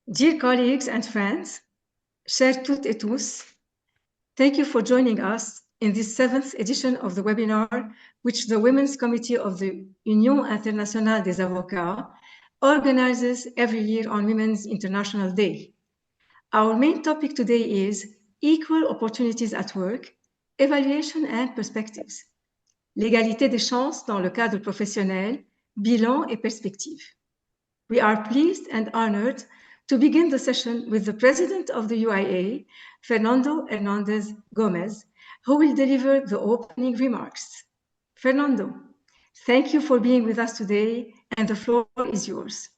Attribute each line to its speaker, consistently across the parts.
Speaker 1: Dear colleagues and friends, chers toutes et tous, thank you for joining us in this 7th edition of the webinar, which the Women's Committee of the Union Internationale des Avocats organizes every year on Women's International Day. Our main topic today is Equal Opportunities at Work, Evaluation and Perspectives. L'égalité des chances dans le cadre professionnel, bilan et perspectives. We are pleased and honored to begin the session with the president of the UIA, Fernando Hernández Gómez, who will deliver the opening remarks. Fernando, thank you for being with us today, and the floor is yours.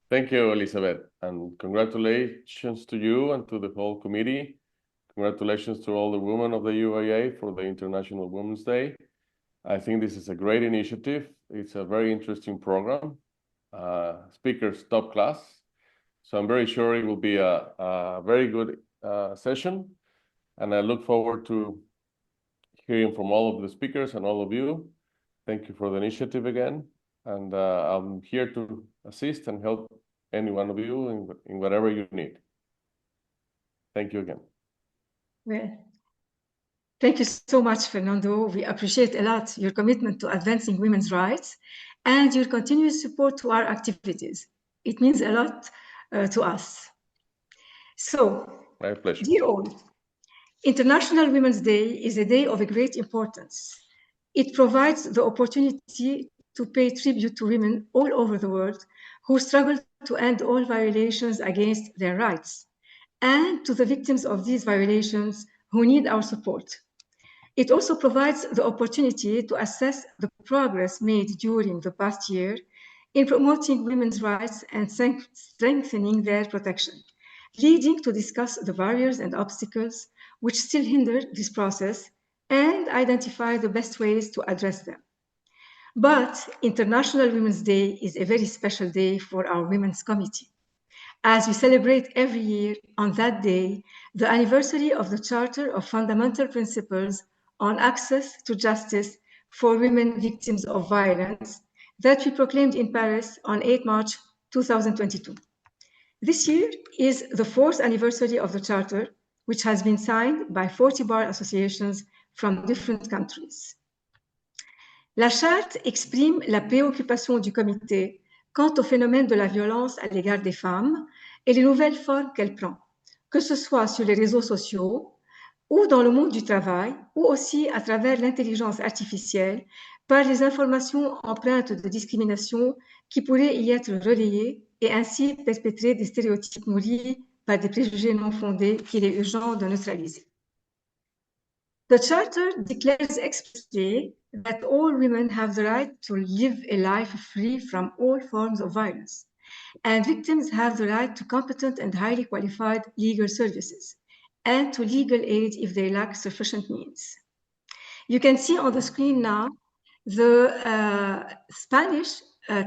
Speaker 2: Thank you, Elizabeth, and congratulations to you and to the whole committee. Congratulations to all the women of the UIA for the International Women's Day. I think this is a great initiative. It's a very interesting program. Speakers top class. So I'm very sure it will be a very good session. And I look forward to hearing from all of the speakers and all of you. Thank you for the initiative again. And I'm here to assist and help any one of you in whatever you need. Thank you again.
Speaker 1: Well, thank you so much, Fernando. We appreciate a lot your commitment to advancing women's rights and your continuous support to our activities. It means a lot to us. So,
Speaker 2: my pleasure.
Speaker 1: Dear all, International Women's Day is a day of a great importance. It provides the opportunity to pay tribute to women all over the world who struggle to end all violations against their rights, and to the victims of these violations who need our support. It also provides the opportunity to assess the progress made during the past year in promoting women's rights and strengthening their protection, leading to discuss the barriers and obstacles which still hinder this process and identify the best ways to address them. But International Women's Day is a very special day for our Women's Committee, as we celebrate every year on that day the anniversary of the Charter of Fundamental Principles on Access to Justice for Women Victims of Violence that we proclaimed in Paris on 8 March 2022. This year is the 4th anniversary of the Charter, which has been signed by 40 bar associations from different countries. La Charte exprime la préoccupation du Comité quant au phénomène de la violence à l'égard des femmes et les nouvelles formes qu'elle prend, que ce soit sur les réseaux sociaux ou dans le monde du travail, ou aussi à travers l'intelligence artificielle par les informations empreintes de discrimination qui pourraient y être relayées et ainsi perpétrer des stéréotypes nourris par des préjugés non fondés qu'il est urgent de neutraliser. The Charter declares explicitly that all women have the right to live a life free from all forms of violence, and victims have the right to competent and highly qualified legal services, and to legal aid if they lack sufficient means. You can see on the screen now the Spanish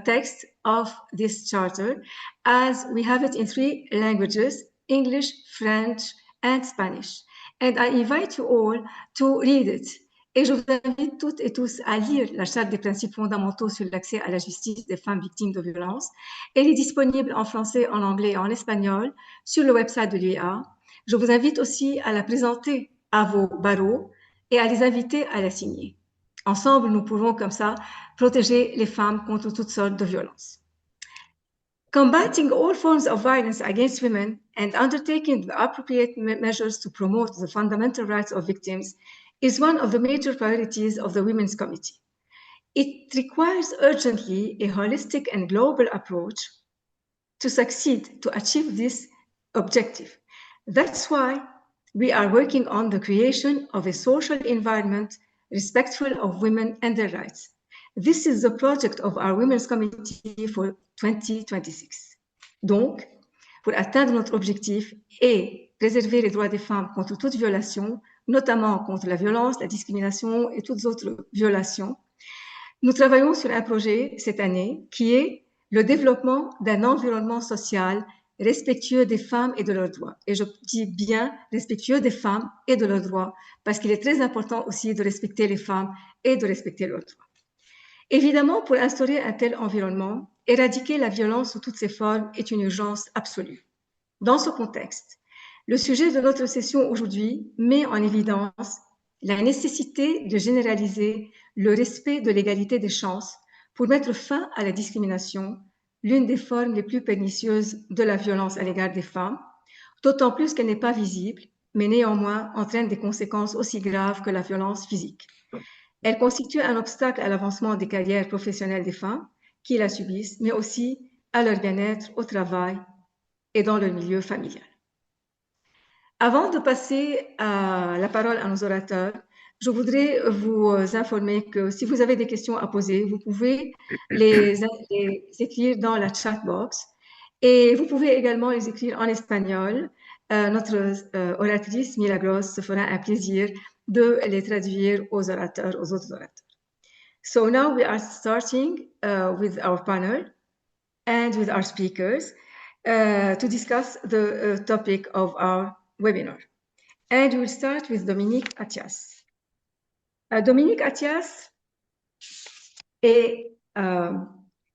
Speaker 1: text of this charter, as we have it in 3 languages, English, French, and Spanish. And I invite you all to read it. Et je vous invite toutes et tous à lire la Charte des principes fondamentaux sur l'accès à la justice des femmes victimes de violences. Elle est disponible en français, en anglais et en espagnol sur le website de l'UIA. Je vous invite aussi à la présenter à vos barreaux et à les inviter à la signer. Ensemble, nous pourrons comme ça protéger les femmes contre toutes sortes de violences. Combating all forms of violence against women and undertaking the appropriate measures to promote the fundamental rights of victims is one of the major priorities of the Women's Committee. It requires urgently a holistic and global approach to succeed to achieve this objective. That's why we are working on the creation of a social environment respectful of women and their rights. This is the project of our Women's Committee for 2026. Donc, pour atteindre notre objectif et préserver les droits des femmes contre toute violation, notamment contre la violence, la discrimination et toutes autres violations, nous travaillons sur un projet cette année qui est le développement d'un environnement social respectueux des femmes et de leurs droits. Et je dis bien respectueux des femmes et de leurs droits, parce qu'il est très important aussi de respecter les femmes et de respecter leurs droits. Évidemment, pour instaurer un tel environnement, éradiquer la violence sous toutes ses formes est une urgence absolue. Dans ce contexte, le sujet de notre session aujourd'hui met en évidence la nécessité de généraliser le respect de l'égalité des chances pour mettre fin à la discrimination, l'une des formes les plus pernicieuses de la violence à l'égard des femmes, d'autant plus qu'elle n'est pas visible, mais néanmoins entraîne des conséquences aussi graves que la violence physique. Elle constitue un obstacle à l'avancement des carrières professionnelles des femmes qui la subissent, mais aussi à leur bien-être au travail et dans leur milieu familial. Avant de passer la parole à nos orateurs, je voudrais vous informer que si vous avez des questions à poser, vous pouvez les écrire dans la chat box et vous pouvez également les écrire en espagnol. Notre oratrice Milagros se fera un plaisir de les traduire aux orateurs, aux autres orateurs. So now we are starting with our panel and with our speakers to discuss the topic of our webinar. And we'll start with Dominique Attias. Dominique Attias est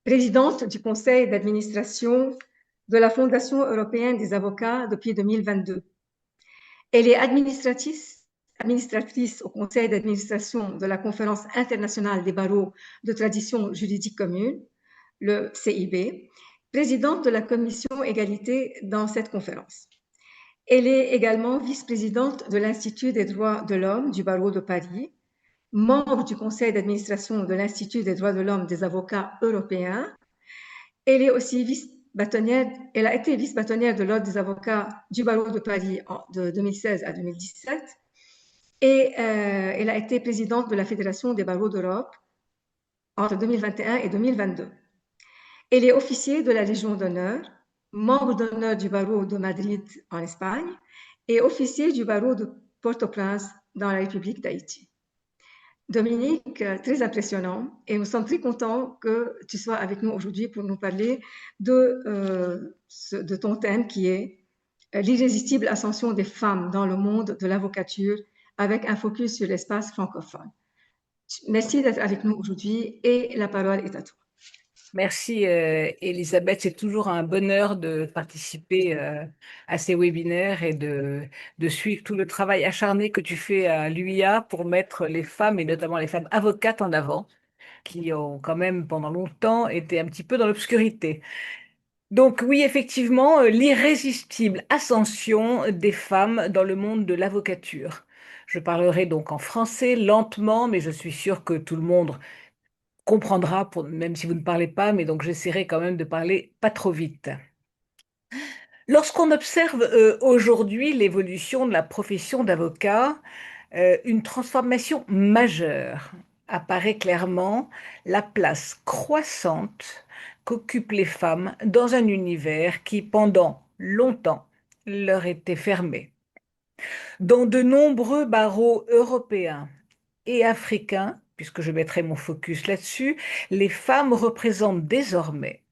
Speaker 1: présidente du conseil d'administration de la Fondation européenne des avocats depuis 2022. Elle est administratrice au conseil d'administration de la Conférence internationale des barreaux de tradition juridique commune, le CIB, présidente de la commission égalité dans cette conférence. Elle est également vice-présidente de l'Institut des droits de l'homme du barreau de Paris, membre du conseil d'administration de l'Institut des droits de l'homme des avocats européens. Elle est aussi elle a été vice-bâtonnière de l'Ordre des avocats du barreau de Paris de 2016 à 2017 et elle a été présidente de la Fédération des barreaux d'Europe entre 2021 et 2022. Elle est officier de la Légion d'honneur, membre d'honneur du barreau de Madrid en Espagne et officier du barreau de Port-au-Prince dans la République d'Haïti. Dominique, très impressionnant et nous sommes très contents que tu sois avec nous aujourd'hui pour nous parler de ton thème qui est l'irrésistible ascension des femmes dans le monde de l'avocature avec un focus sur l'espace francophone. Merci d'être avec nous aujourd'hui et la parole est à toi.
Speaker 3: Merci Elisabeth, c'est toujours un bonheur de participer à ces webinaires et de suivre tout le travail acharné que tu fais à l'UIA pour mettre les femmes et notamment les femmes avocates en avant, qui ont quand même pendant longtemps été un petit peu dans l'obscurité. Donc oui, effectivement, l'irrésistible ascension des femmes dans le monde de l'avocature. Je parlerai donc en français lentement, mais je suis sûre que tout le monde comprendra, même si vous ne parlez pas, mais donc j'essaierai quand même de parler pas trop vite. Lorsqu'on observe aujourd'hui l'évolution de la profession d'avocat, une transformation majeure apparaît clairement, la place croissante qu'occupent les femmes dans un univers qui, pendant longtemps, leur était fermé. Dans de nombreux barreaux européens et africains, puisque je mettrai mon focus là-dessus, les femmes représentent désormais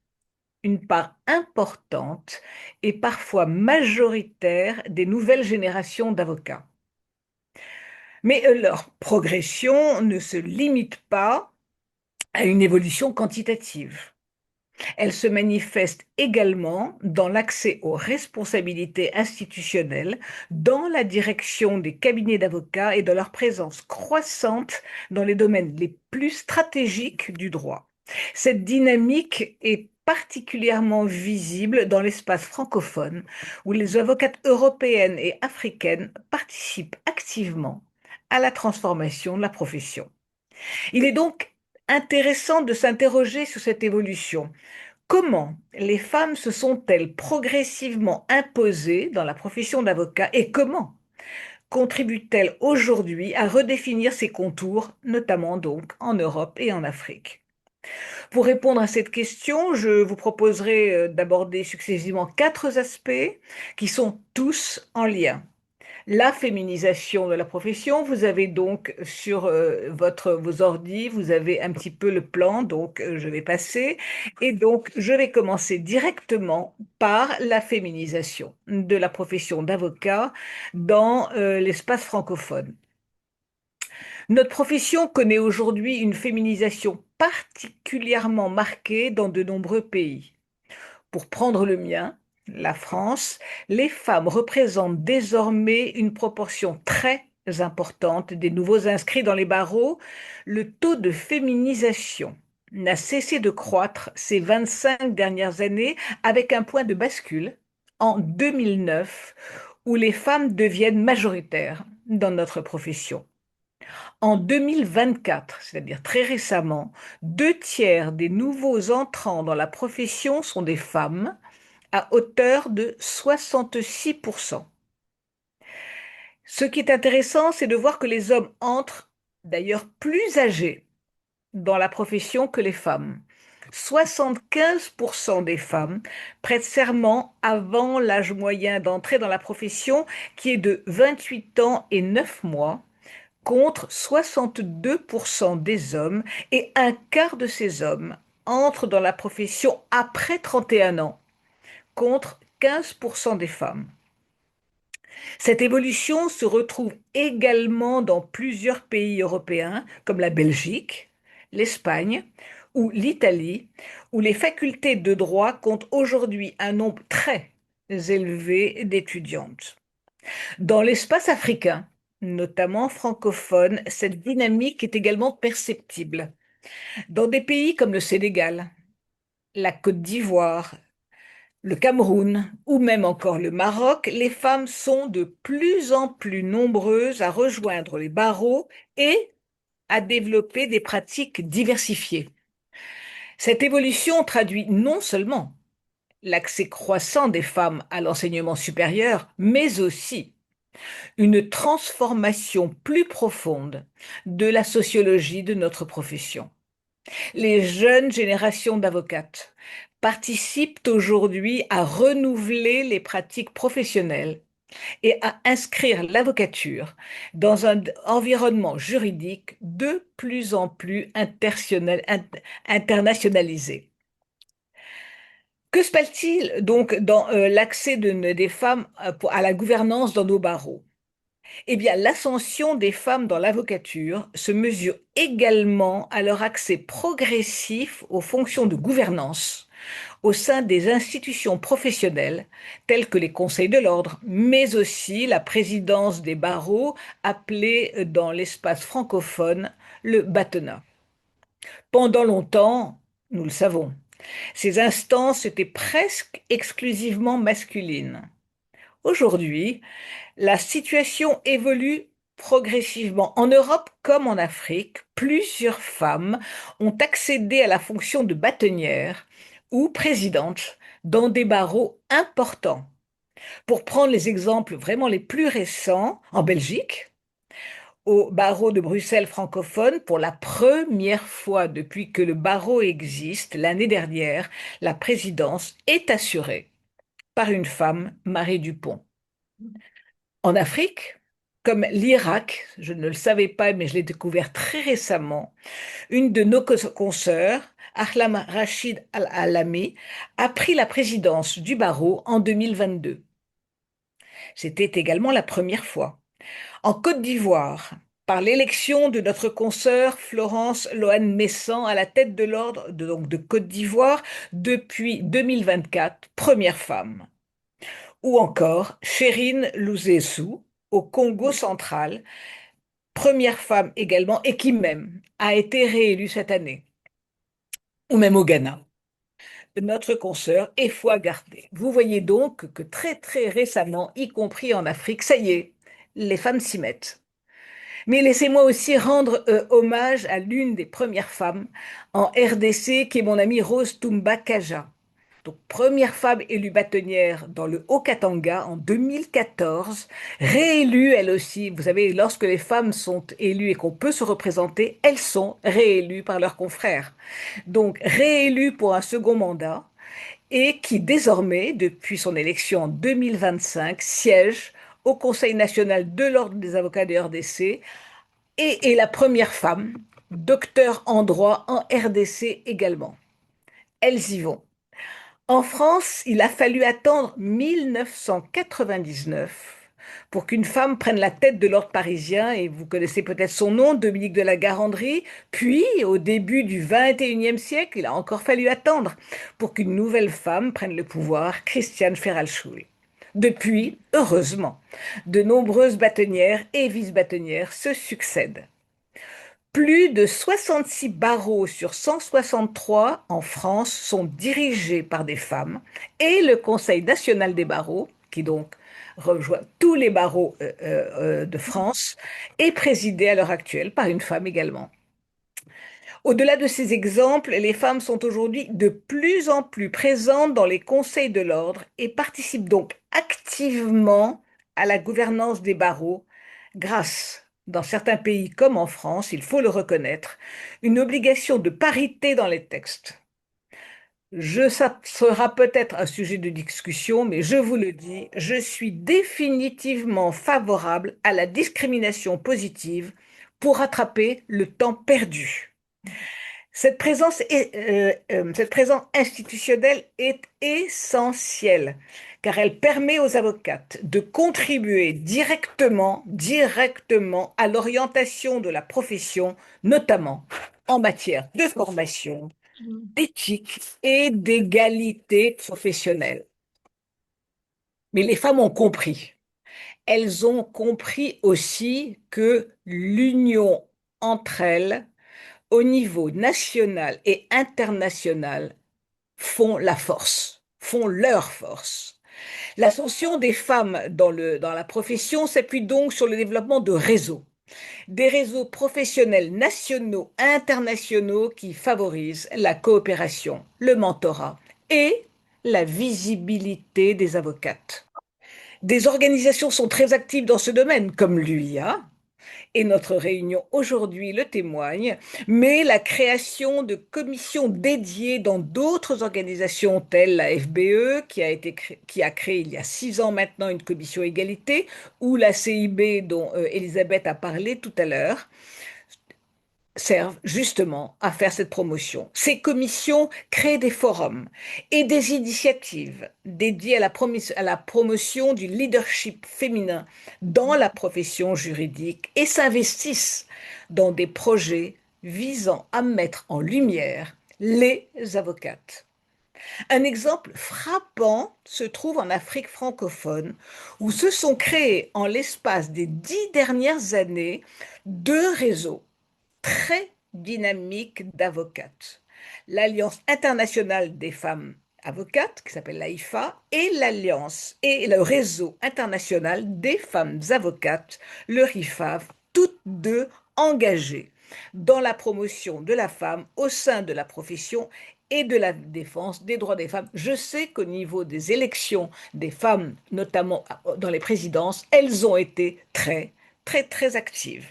Speaker 3: une part importante et parfois majoritaire des nouvelles générations d'avocats. Mais leur progression ne se limite pas à une évolution quantitative. Elle se manifeste également dans l'accès aux responsabilités institutionnelles, dans la direction des cabinets d'avocats et de leur présence croissante dans les domaines les plus stratégiques du droit. Cette dynamique est particulièrement visible dans l'espace francophone, où les avocates européennes et africaines participent activement à la transformation de la profession. Il est donc intéressant de s'interroger sur cette évolution. Comment les femmes se sont-elles progressivement imposées dans la profession d'avocat et comment contribuent-elles aujourd'hui à redéfinir ses contours, notamment donc en Europe et en Afrique? Pour répondre à cette question, je vous proposerai d'aborder successivement 4 aspects qui sont tous en lien. La féminisation de la profession, vous avez donc sur vos ordis, vous avez un petit peu le plan, donc je vais passer. Et donc, je vais commencer directement par la féminisation de la profession d'avocat dans l'espace francophone. Notre profession connaît aujourd'hui une féminisation particulièrement marquée dans de nombreux pays. Pour prendre le mien, la France, les femmes représentent désormais une proportion très importante des nouveaux inscrits dans les barreaux. Le taux de féminisation n'a cessé de croître ces 25 dernières années avec un point de bascule en 2009 où les femmes deviennent majoritaires dans notre profession. En 2024, c'est-à-dire très récemment, 2 tiers des nouveaux entrants dans la profession sont des femmes, à hauteur de 66%. Ce qui est intéressant, c'est de voir que les hommes entrent, d'ailleurs plus âgés, dans la profession que les femmes. 75% des femmes prêtent serment avant l'âge moyen d'entrée dans la profession, qui est de 28 ans et 9 mois, contre 62% des hommes, et un quart de ces hommes entrent dans la profession après 31 ans, contre 15% des femmes. Cette évolution se retrouve également dans plusieurs pays européens, comme la Belgique, l'Espagne ou l'Italie, où les facultés de droit comptent aujourd'hui un nombre très élevé d'étudiantes. Dans l'espace africain, notamment francophone, cette dynamique est également perceptible. Dans des pays comme le Sénégal, la Côte d'Ivoire, le Cameroun ou même encore le Maroc, les femmes sont de plus en plus nombreuses à rejoindre les barreaux et à développer des pratiques diversifiées. Cette évolution traduit non seulement l'accès croissant des femmes à l'enseignement supérieur, mais aussi une transformation plus profonde de la sociologie de notre profession. Les jeunes générations d'avocates participent aujourd'hui à renouveler les pratiques professionnelles et à inscrire l'avocature dans un environnement juridique de plus en plus internationalisé. Que se passe-t-il donc dans l'accès des femmes à la gouvernance dans nos barreaux? Eh bien, l'ascension des femmes dans l'avocature se mesure également à leur accès progressif aux fonctions de gouvernance au sein des institutions professionnelles telles que les conseils de l'ordre, mais aussi la présidence des barreaux, appelée dans l'espace francophone le bâtonnat. Pendant longtemps, nous le savons, ces instances étaient presque exclusivement masculines. Aujourd'hui, la situation évolue progressivement. En Europe comme en Afrique, plusieurs femmes ont accédé à la fonction de bâtonnière ou présidente dans des barreaux importants. Pour prendre les exemples vraiment les plus récents, en Belgique, au barreau de Bruxelles francophone, pour la première fois depuis que le barreau existe, l'année dernière, la présidence est assurée par une femme, Marie Dupont. En Afrique, comme l'Irak, je ne le savais pas, mais je l'ai découvert très récemment, une de nos consoeurs, Ahlam Rachid Al-Alami, a pris la présidence du barreau en 2022. C'était également la première fois. En Côte d'Ivoire, par l'élection de notre consoeur Florence Lohan-Messan à la tête de l'ordre de Côte d'Ivoire depuis 2024, première femme. Ou encore Chérine Louzessou au Congo central, première femme également, et qui même a été réélue cette année. Ou même au Ghana, notre consoeur est foi gardée. Vous voyez donc que très très récemment, y compris en Afrique, ça y est, les femmes s'y mettent. Mais laissez-moi aussi rendre hommage à l'une des premières femmes en RDC, qui est mon amie Rose Toumba Kaja. Donc, première femme élue bâtonnière dans le Haut-Katanga en 2014, réélue elle aussi. Vous savez, lorsque les femmes sont élues et qu'on peut se représenter, elles sont réélues par leurs confrères. Donc, réélue pour un second mandat et qui désormais, depuis son élection en 2025, siège au Conseil national de l'Ordre des avocats de RDC et est la première femme, docteur en droit en RDC également. Elles y vont. En France, il a fallu attendre 1999 pour qu'une femme prenne la tête de l'ordre parisien, et vous connaissez peut-être son nom, Dominique de la Garandrie, puis au début du XXIe siècle, il a encore fallu attendre pour qu'une nouvelle femme prenne le pouvoir, Christiane Ferralschul. Depuis, heureusement, de nombreuses bâtonnières et vice-bâtonnières se succèdent. Plus de 66 barreaux sur 163 en France sont dirigés par des femmes et le Conseil national des barreaux, qui donc rejoint tous les barreaux de France, est présidé à l'heure actuelle par une femme également. Au-delà de ces exemples, les femmes sont aujourd'hui de plus en plus présentes dans les conseils de l'ordre et participent donc activement à la gouvernance des barreaux grâce, dans certains pays comme en France, il faut le reconnaître, une obligation de parité dans les textes. Ça sera peut-être un sujet de discussion, mais je vous le dis, je suis définitivement favorable à la discrimination positive pour rattraper le temps perdu. Cette présence institutionnelle est essentielle car elle permet aux avocates de contribuer directement à l'orientation de la profession, notamment en matière de formation, d'éthique et d'égalité professionnelle. Mais les femmes ont compris. Elles ont compris aussi que l'union entre elles au niveau national et international font la force, font leur force. L'ascension des femmes dans la profession s'appuie donc sur le développement de réseaux, des réseaux professionnels nationaux, internationaux qui favorisent la coopération, le mentorat et la visibilité des avocates. Des organisations sont très actives dans ce domaine, comme l'UIA, et notre réunion aujourd'hui le témoigne, mais la création de commissions dédiées dans d'autres organisations telles la FBE, qui a créé il y a 6 ans maintenant une commission égalité, ou la CIB dont Elisabeth a parlé tout à l'heure, servent justement à faire cette promotion. Ces commissions créent des forums et des initiatives dédiées à la promotion du leadership féminin dans la profession juridique et s'investissent dans des projets visant à mettre en lumière les avocates. Un exemple frappant se trouve en Afrique francophone, où se sont créés en l'espace des 10 dernières années 2 réseaux très dynamique d'avocates. L'Alliance internationale des femmes avocates, qui s'appelle l'AIFA, et l'Alliance et le réseau international des femmes avocates, le RIFAV, toutes deux engagées dans la promotion de la femme au sein de la profession et de la défense des droits des femmes. Je sais qu'au niveau des élections des femmes, notamment dans les présidences, elles ont été très, très, très actives.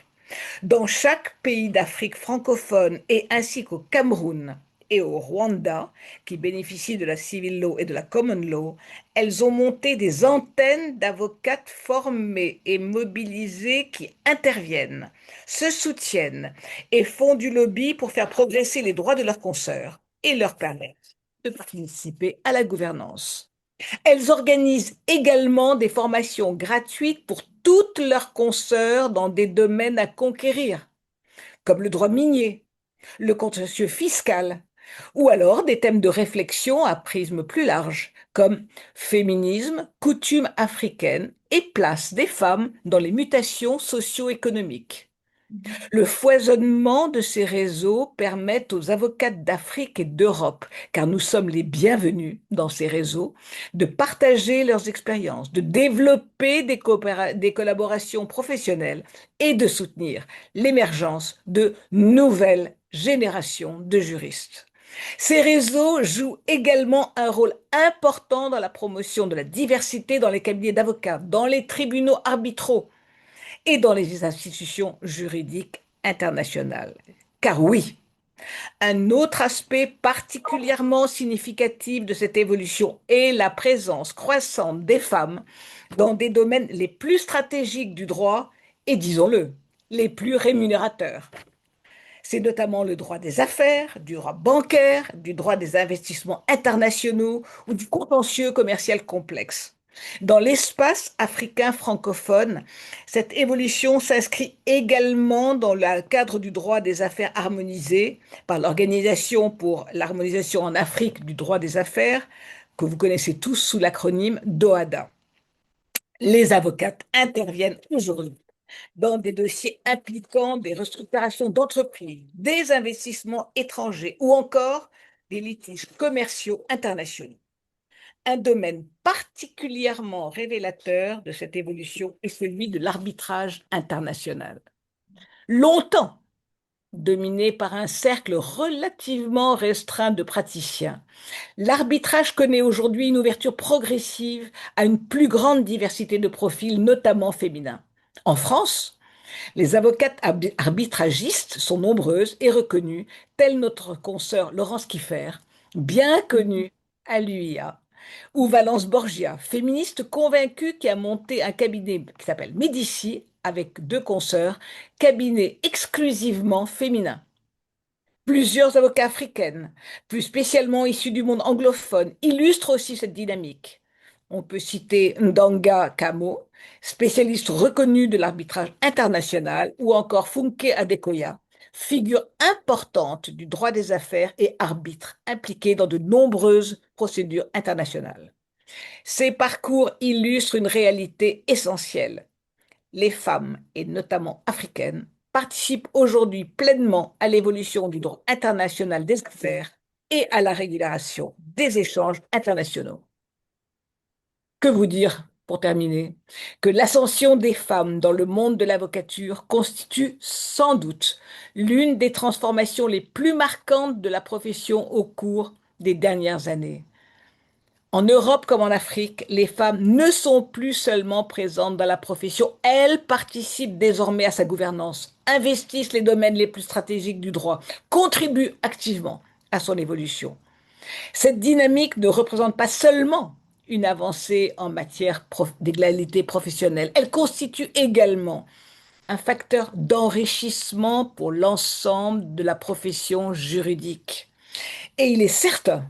Speaker 3: Dans chaque pays d'Afrique francophone et ainsi qu'au Cameroun et au Rwanda, qui bénéficient de la civil law et de la common law, elles ont monté des antennes d'avocates formées et mobilisées qui interviennent, se soutiennent et font du lobby pour faire progresser les droits de leurs consoeurs et leur permettre de participer à la gouvernance. Elles organisent également des formations gratuites pour toutes leurs consoeurs dans des domaines à conquérir, comme le droit minier, le contentieux fiscal, ou alors des thèmes de réflexion à prisme plus large, comme féminisme, coutumes africaines et place des femmes dans les mutations socio-économiques. Le foisonnement de ces réseaux permet aux avocates d'Afrique et d'Europe, car nous sommes les bienvenus dans ces réseaux, de partager leurs expériences, de développer des collaborations professionnelles et de soutenir l'émergence de nouvelles générations de juristes. Ces réseaux jouent également un rôle important dans la promotion de la diversité dans les cabinets d'avocats, dans les tribunaux arbitraux, et dans les institutions juridiques internationales. Car oui, un autre aspect particulièrement significatif de cette évolution est la présence croissante des femmes dans des domaines les plus stratégiques du droit et, disons-le, les plus rémunérateurs. C'est notamment le droit des affaires, du droit bancaire, du droit des investissements internationaux ou du contentieux commercial complexe. Dans l'espace africain francophone, cette évolution s'inscrit également dans le cadre du droit des affaires harmonisé par l'Organisation pour l'harmonisation en Afrique du droit des affaires, que vous connaissez tous sous l'acronyme DOADA. Les avocates interviennent aujourd'hui dans des dossiers impliquant des restructurations d'entreprises, des investissements étrangers ou encore des litiges commerciaux internationaux. Un domaine particulièrement révélateur de cette évolution est celui de l'arbitrage international. Longtemps dominé par un cercle relativement restreint de praticiens, l'arbitrage connaît aujourd'hui une ouverture progressive à une plus grande diversité de profils, notamment féminins. En France, les avocates arbitragistes sont nombreuses et reconnues, telle notre consoeur Laurence Kiffer, bien connue à l'UIA, ou Valence Borgia, féministe convaincue qui a monté un cabinet qui s'appelle Médici avec 2 consoeurs, cabinet exclusivement féminin. Plusieurs avocats africaines, plus spécialement issus du monde anglophone, illustrent aussi cette dynamique. On peut citer Ndanga Kamo, spécialiste reconnu de l'arbitrage international, ou encore Funke Adekoya, figure importante du droit des affaires et arbitre impliqué dans de nombreuses procédures internationales. Ces parcours illustrent une réalité essentielle. Les femmes, et notamment africaines, participent aujourd'hui pleinement à l'évolution du droit international des affaires et à la régulation des échanges internationaux. Que vous dire, pour terminer, que l'ascension des femmes dans le monde de l'avocature constitue sans doute l'une des transformations les plus marquantes de la profession au cours des dernières années. En Europe comme en Afrique, les femmes ne sont plus seulement présentes dans la profession, elles participent désormais à sa gouvernance, investissent les domaines les plus stratégiques du droit, contribuent activement à son évolution. Cette dynamique ne représente pas seulement une avancée en matière d'égalité professionnelle, elle constitue également un facteur d'enrichissement pour l'ensemble de la profession juridique. Et il est certain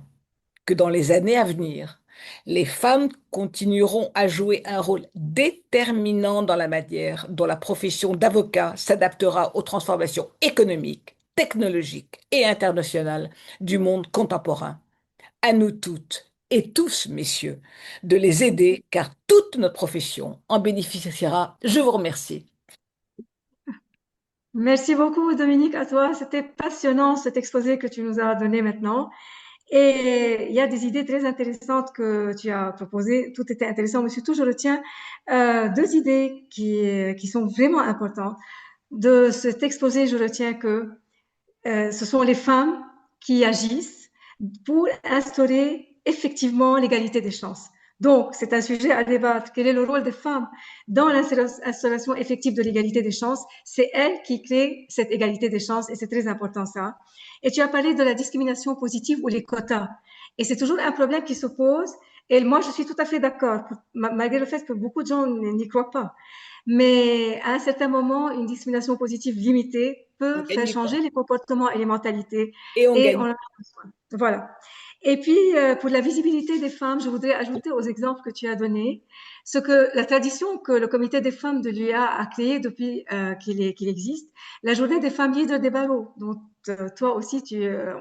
Speaker 3: que dans les années à venir, les femmes continueront à jouer un rôle déterminant dans la manière dont la profession d'avocat s'adaptera aux transformations économiques, technologiques et internationales du monde contemporain. À nous toutes et tous, messieurs, de les aider car toute notre profession en bénéficiera. Je vous remercie.
Speaker 1: Merci beaucoup, Dominique, à toi. C'était passionnant cet exposé que tu nous as donné maintenant. Et il y a des idées très intéressantes que tu as proposées. Tout était intéressant, mais surtout, je retiens 2 idées qui sont vraiment importantes. De cet exposé, je retiens que ce sont les femmes qui agissent pour instaurer effectivement l'égalité des chances. Donc, c'est un sujet à débattre. Quel est le rôle des femmes dans l'instauration effective de l'égalité des chances? C'est elles qui créent cette égalité des chances et c'est très important ça. Et tu as parlé de la discrimination positive ou les quotas. Et c'est toujours un problème qui se pose. Et moi, je suis tout à fait d'accord, malgré le fait que beaucoup de gens n'y croient pas. Mais à un certain moment, une discrimination positive limitée peut faire changer les comportements et les mentalités.
Speaker 3: Et on gagne.
Speaker 1: En a besoin. Voilà. Et puis, pour la visibilité des femmes, je voudrais ajouter aux exemples que tu as donnés ce que la tradition que le Comité des femmes de l'UIA a créée depuis qu'il existe, la journée des femmes leaders des barreaux, dont toi aussi,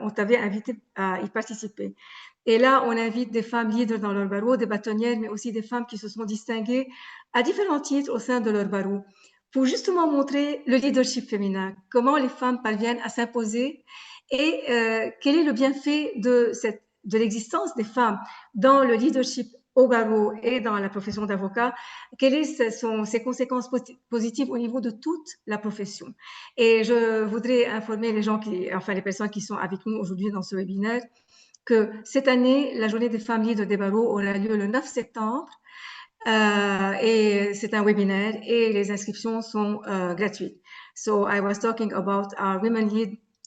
Speaker 1: on t'avait invité à y participer. Et là, on invite des femmes leaders dans leur barreau, des bâtonnières, mais aussi des femmes qui se sont distinguées à différents titres au sein de leur barreau, pour justement montrer le leadership féminin, comment les femmes parviennent à s'imposer et quel est le bienfait de l'existence des femmes dans le leadership au barreau et dans la profession d'avocat, quelles sont ses conséquences positives au niveau de toute la profession. Et je voudrais informer les personnes qui sont avec nous aujourd'hui dans ce webinaire, que cette année, la journée des femmes leaders des barreaux aura lieu le 9 septembre. Et c'est un webinaire et les inscriptions sont gratuites. So I was talking about our women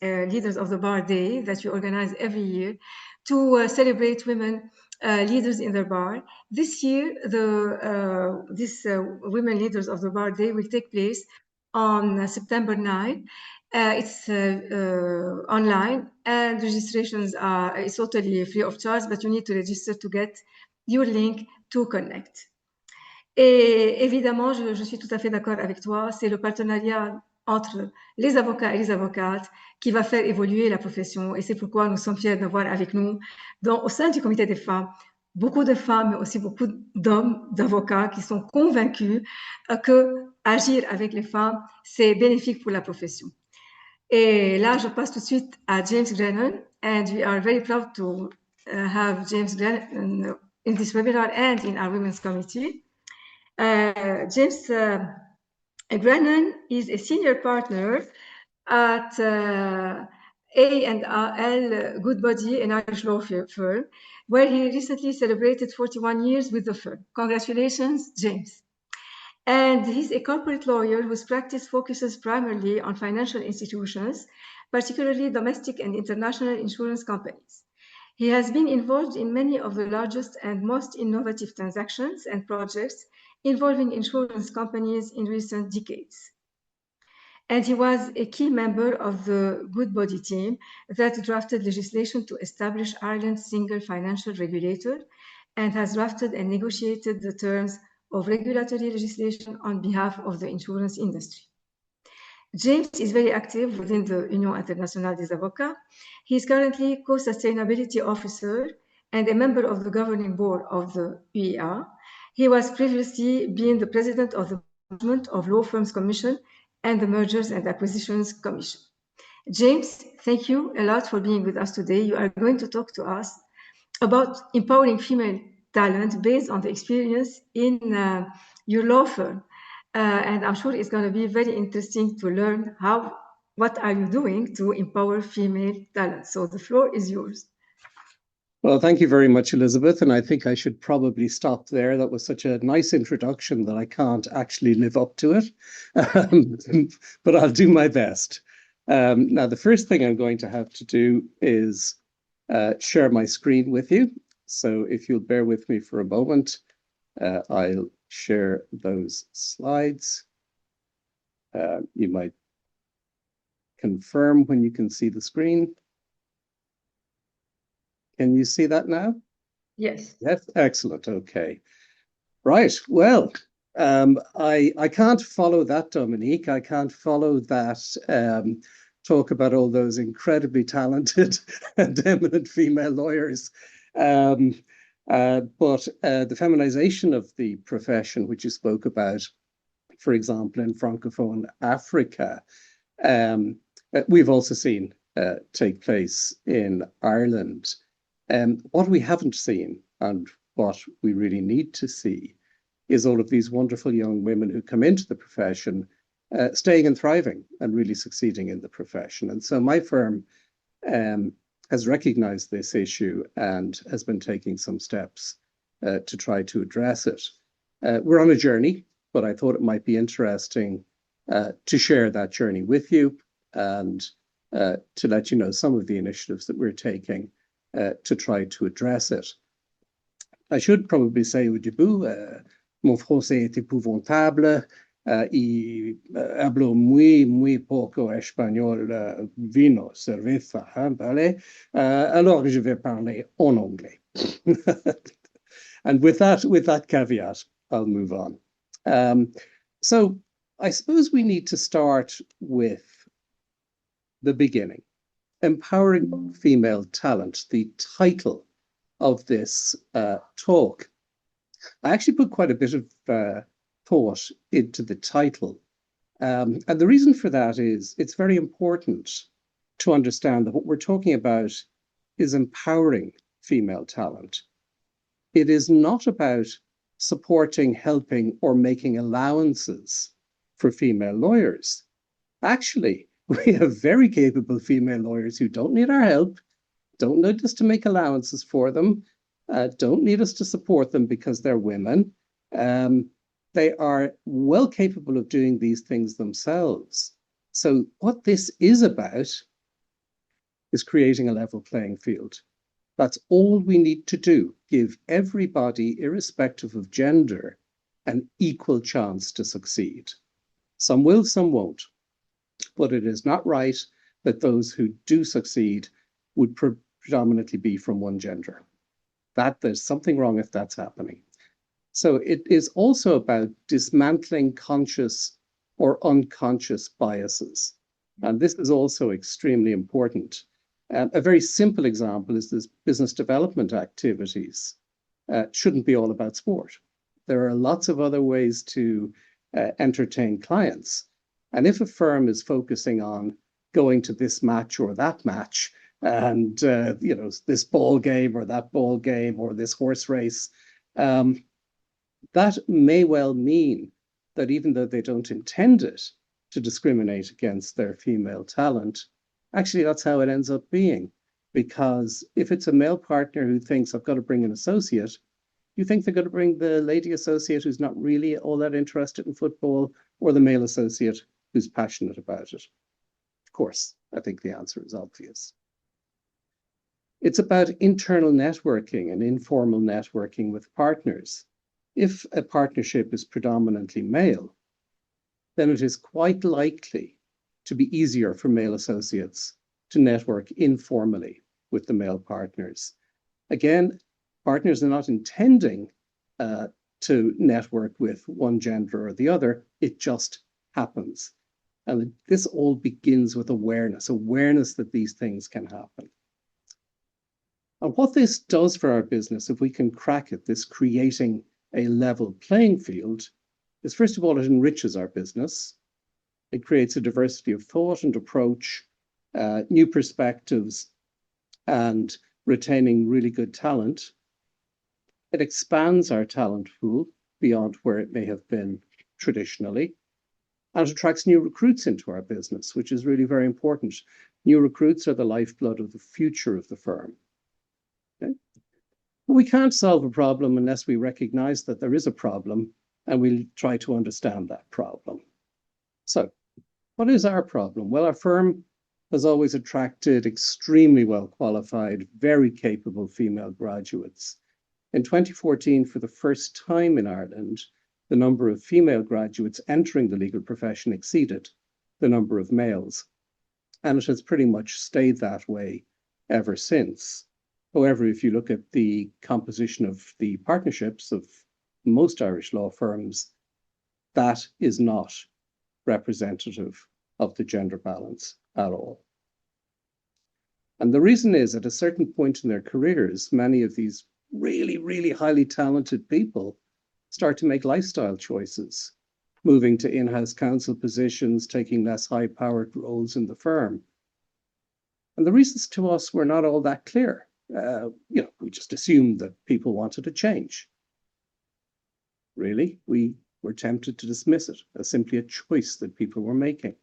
Speaker 1: leaders of the bar day that you organize every year to celebrate women leaders in the bar. This year, this women leaders of the bar day will take place on September 9. It's online and registrations it's totally free of charge, but you need to register to get your link to connect. Et évidemment, je suis tout à fait d'accord avec toi, c'est le partenariat entre les avocats et les avocates qui va faire évoluer la profession. Et c'est pourquoi nous sommes fiers d'avoir avec nous, au sein du comité des femmes, beaucoup de femmes, mais aussi beaucoup d'hommes, d'avocats qui sont convaincus que agir avec les femmes, c'est bénéfique pour la profession. Et là, je passe tout de suite à James Grennan, and we are very proud to have James Grennan in this webinar and in our Women's Committee. James Grennan is a senior partner at A&L Goodbody, an Irish law firm, where he recently celebrated 41 years with the firm. Congratulations, James. And he's a corporate lawyer whose practice focuses primarily on financial institutions, particularly domestic and international insurance companies. He has been involved in many of the largest and most innovative transactions and projects involving insurance companies in recent decades. And he was a key member of the Goodbody team that drafted legislation to establish Ireland's single financial regulator and has drafted and negotiated the terms of regulatory legislation on behalf of the insurance industry. James is very active within the Union Internationale des Avocats. He is currently co-sustainability officer and a member of the governing board of the UIA. He was previously been the president of the Management of Law Firms Commission and the Mergers and Acquisitions Commission. James, thank you a lot for being with us today. You are going to talk to us about empowering female talent based on the experience in your law firm. And I'm sure it's going to be very interesting to learn what are you doing to empower female talent. So the floor is yours.
Speaker 4: Well, thank you very much, Elizabeth. And I think I should probably stop there. That was such a nice introduction that I can't actually live up to it. But I'll do my best. Now, the first thing I'm going to have to do is share my screen with you. So if you'll bear with me for a moment, I'll share those slides. You might confirm when you can see the screen. Can you see that now?
Speaker 1: Yes.
Speaker 4: Yes, excellent. Okay. Right. Well, I can't follow that, Dominique. I can't follow that talk about all those incredibly talented and eminent female lawyers. But the feminization of the profession, which you spoke about, for example, in Francophone Africa, we've also seen take place in Ireland. What we haven't seen and what we really need to see is all of these wonderful young women who come into the profession, staying and thriving and really succeeding in the profession. And so my firm has recognized this issue and has been taking some steps to try to address it. We're on a journey, but I thought it might be interesting to share that journey with you and to let you know some of the initiatives that we're taking to try to address it. I should probably say au début, mon français est épouvantable, y hablo muy poco espagnol, vino, cerveza, ¿vale? Alors je vais parler en anglais. And with that caveat, I'll move on. So I suppose we need to start with the beginning. Empowering female talent, the title of this talk. I actually put quite a bit of thought into the title. And the reason for that is it's very important to understand that what we're talking about is empowering female talent. It is not about supporting, helping, or making allowances for female lawyers. Actually, we have very capable female lawyers who don't need our help, don't need us to make allowances for them, don't need us to support them because they're women. They are well capable of doing these things themselves. So what this is about is creating a level playing field. That's all we need to do. Give everybody, irrespective of gender, an equal chance to succeed. Some will, some won't. But it is not right that those who do succeed would predominantly be from one gender. There's something wrong if that's happening. So it is also about dismantling conscious or unconscious biases. And this is also extremely important. A very simple example is this business development activities shouldn't be all about sport. There are lots of other ways to entertain clients. And if a firm is focusing on going to this match or that match, and this ball game or that ball game or this horse race, that may well mean that even though they don't intend it to discriminate against their female talent, actually that's how it ends up being. Because if it's a male partner who thinks I've got to bring an associate, you think they're going to bring the lady associate who's not really all that interested in football, or the male associate who's passionate about it? Of course, I think the answer is obvious. It's about internal networking and informal networking with partners. If a partnership is predominantly male, then it is quite likely to be easier for male associates to network informally with the male partners. Again, partners are not intending to network with one gender or the other. It just happens. And this all begins with awareness that these things can happen. And what this does for our business, if we can crack it, this creating a level playing field, is first of all, it enriches our business. It creates a diversity of thought and approach, new perspectives, and retaining really good talent. It expands our talent pool beyond where it may have been traditionally, and attracts new recruits into our business, which is really very important. New recruits are the lifeblood of the future of the firm. Okay? But we can't solve a problem unless we recognize that there is a problem, and we'll try to understand that problem. So, what is our problem? Well, our firm has always attracted extremely well qualified, very capable female graduates. In 2014, for the first time in Ireland, the number of female graduates entering the legal profession exceeded the number of males. And it has pretty much stayed that way ever since. However, if you look at the composition of the partnerships of most Irish law firms, that is not representative of the gender balance at all. And the reason is, at a certain point in their careers, many of these really, really highly talented people start to make lifestyle choices, moving to in-house counsel positions, taking less high-powered roles in the firm. And the reasons to us were not all that clear. We just assumed that people wanted a change. Really, we were tempted to dismiss it as simply a choice that people were making.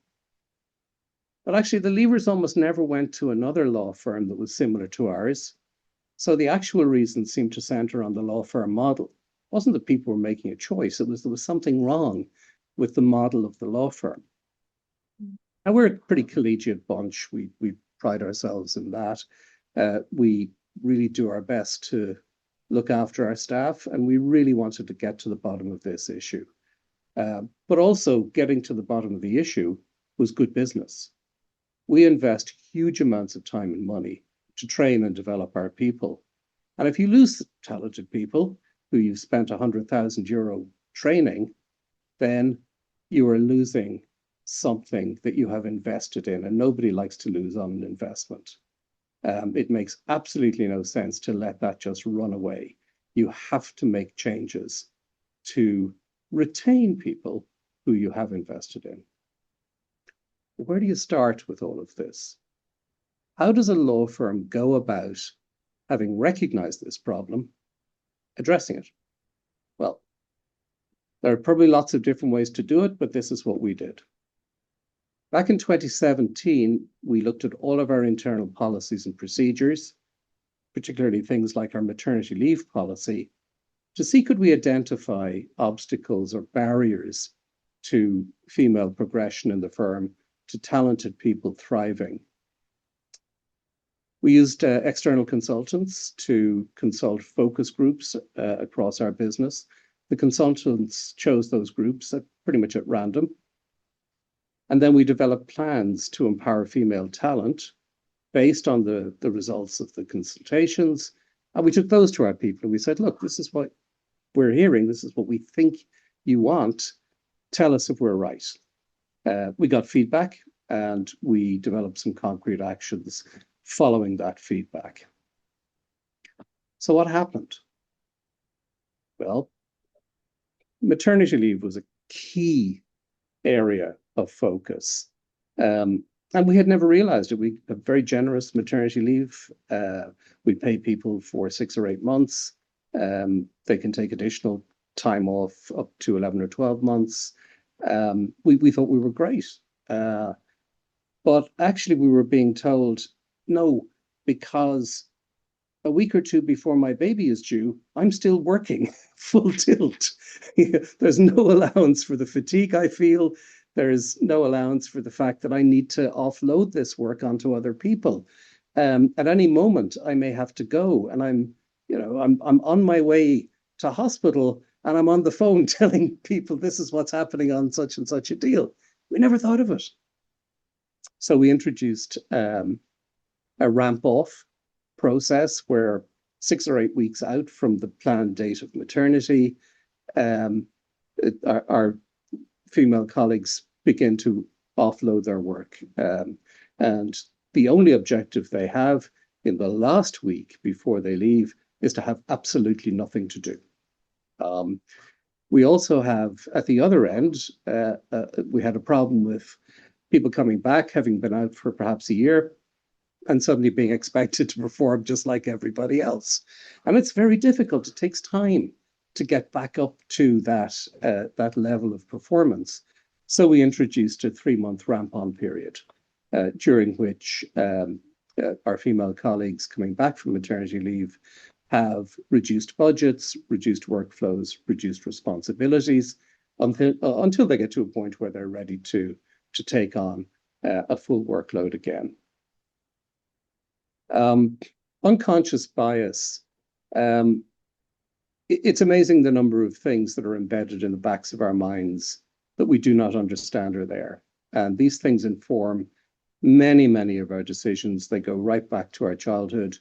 Speaker 4: But actually, the levers almost never went to another law firm that was similar to ours. So the actual reason seemed to center on the law firm model. It wasn't that people were making a choice, it was there was something wrong with the model of the law firm. And we're a pretty collegiate bunch. We pride ourselves in that. We really do our best to look after our staff, and we really wanted to get to the bottom of this issue. But also getting to the bottom of the issue was good business. We invest huge amounts of time and money to train and develop our people. And if you lose talented people who you've spent €100,000 training, then you are losing something that you have invested in, and nobody likes to lose on an investment. It makes absolutely no sense to let that just run away. You have to make changes to retain people who you have invested in. Where do you start with all of this? How does a law firm go about, having recognized this problem, addressing it? Well, there are probably lots of different ways to do it, but this is what we did. Back in 2017, we looked at all of our internal policies and procedures, particularly things like our maternity leave policy, to see could we identify obstacles or barriers to female progression in the firm, to talented people thriving. We used external consultants to consult focus groups across our business. The consultants chose those groups pretty much at random. And then we developed plans to empower female talent based on the results of the consultations. And we took those to our people and we said, look, this is what we're hearing. This is what we think you want. Tell us if we're right. We got feedback and we developed some concrete actions following that feedback. So what happened? Well, maternity leave was a key area of focus. And we had never realized it. We have very generous maternity leave. We pay people for 6 or 8 months. They can take additional time off up to 11 or 12 months. We thought we were great. But actually we were being told, no, because a week or two before my baby is due, I'm still working full tilt. There's no allowance for the fatigue I feel. There's no allowance for the fact that I need to offload this work onto other people. At any moment, I may have to go, and I'm on my way to hospital, and I'm on the phone telling people this is what's happening on such and such a deal. We never thought of it. So we introduced a ramp off process where 6 or 8 weeks out from the planned date of maternity, our female colleagues begin to offload their work. And the only objective they have in the last week before they leave is to have absolutely nothing to do. We also have, at the other end, we had a problem with people coming back, having been out for perhaps a year, and suddenly being expected to perform just like everybody else. And it's very difficult. It takes time to get back up to that level of performance. So we introduced a 3-month ramp-on period, during which our female colleagues coming back from maternity leave have reduced budgets, reduced workflows, reduced responsibilities until they get to a point where they're ready to take on a full workload again. Unconscious bias. It's amazing the number of things that are embedded in the backs of our minds that we do not understand are there. And these things inform many, many of our decisions. They go right back to our childhood.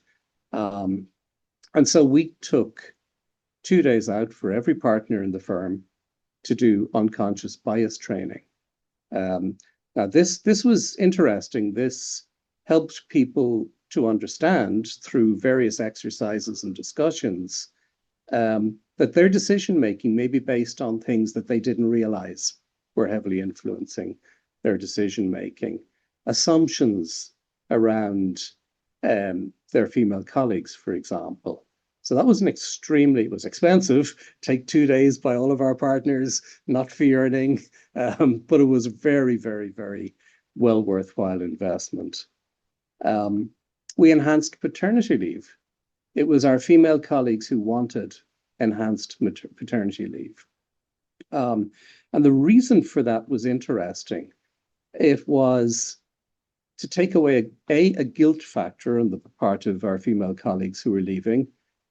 Speaker 4: And so we took 2 days out for every partner in the firm to do unconscious bias training. Now, this was interesting. This helped people to understand through various exercises and discussions that their decision-making may be based on things that they didn't realize were heavily influencing their decision-making. Assumptions around their female colleagues, for example. So that was it was expensive, take 2 days by all of our partners, not fee earning, but it was a very, very, very well worthwhile investment. We enhanced paternity leave. It was our female colleagues who wanted enhanced paternity leave. And the reason for that was interesting. It was to take away a guilt factor on the part of our female colleagues who were leaving,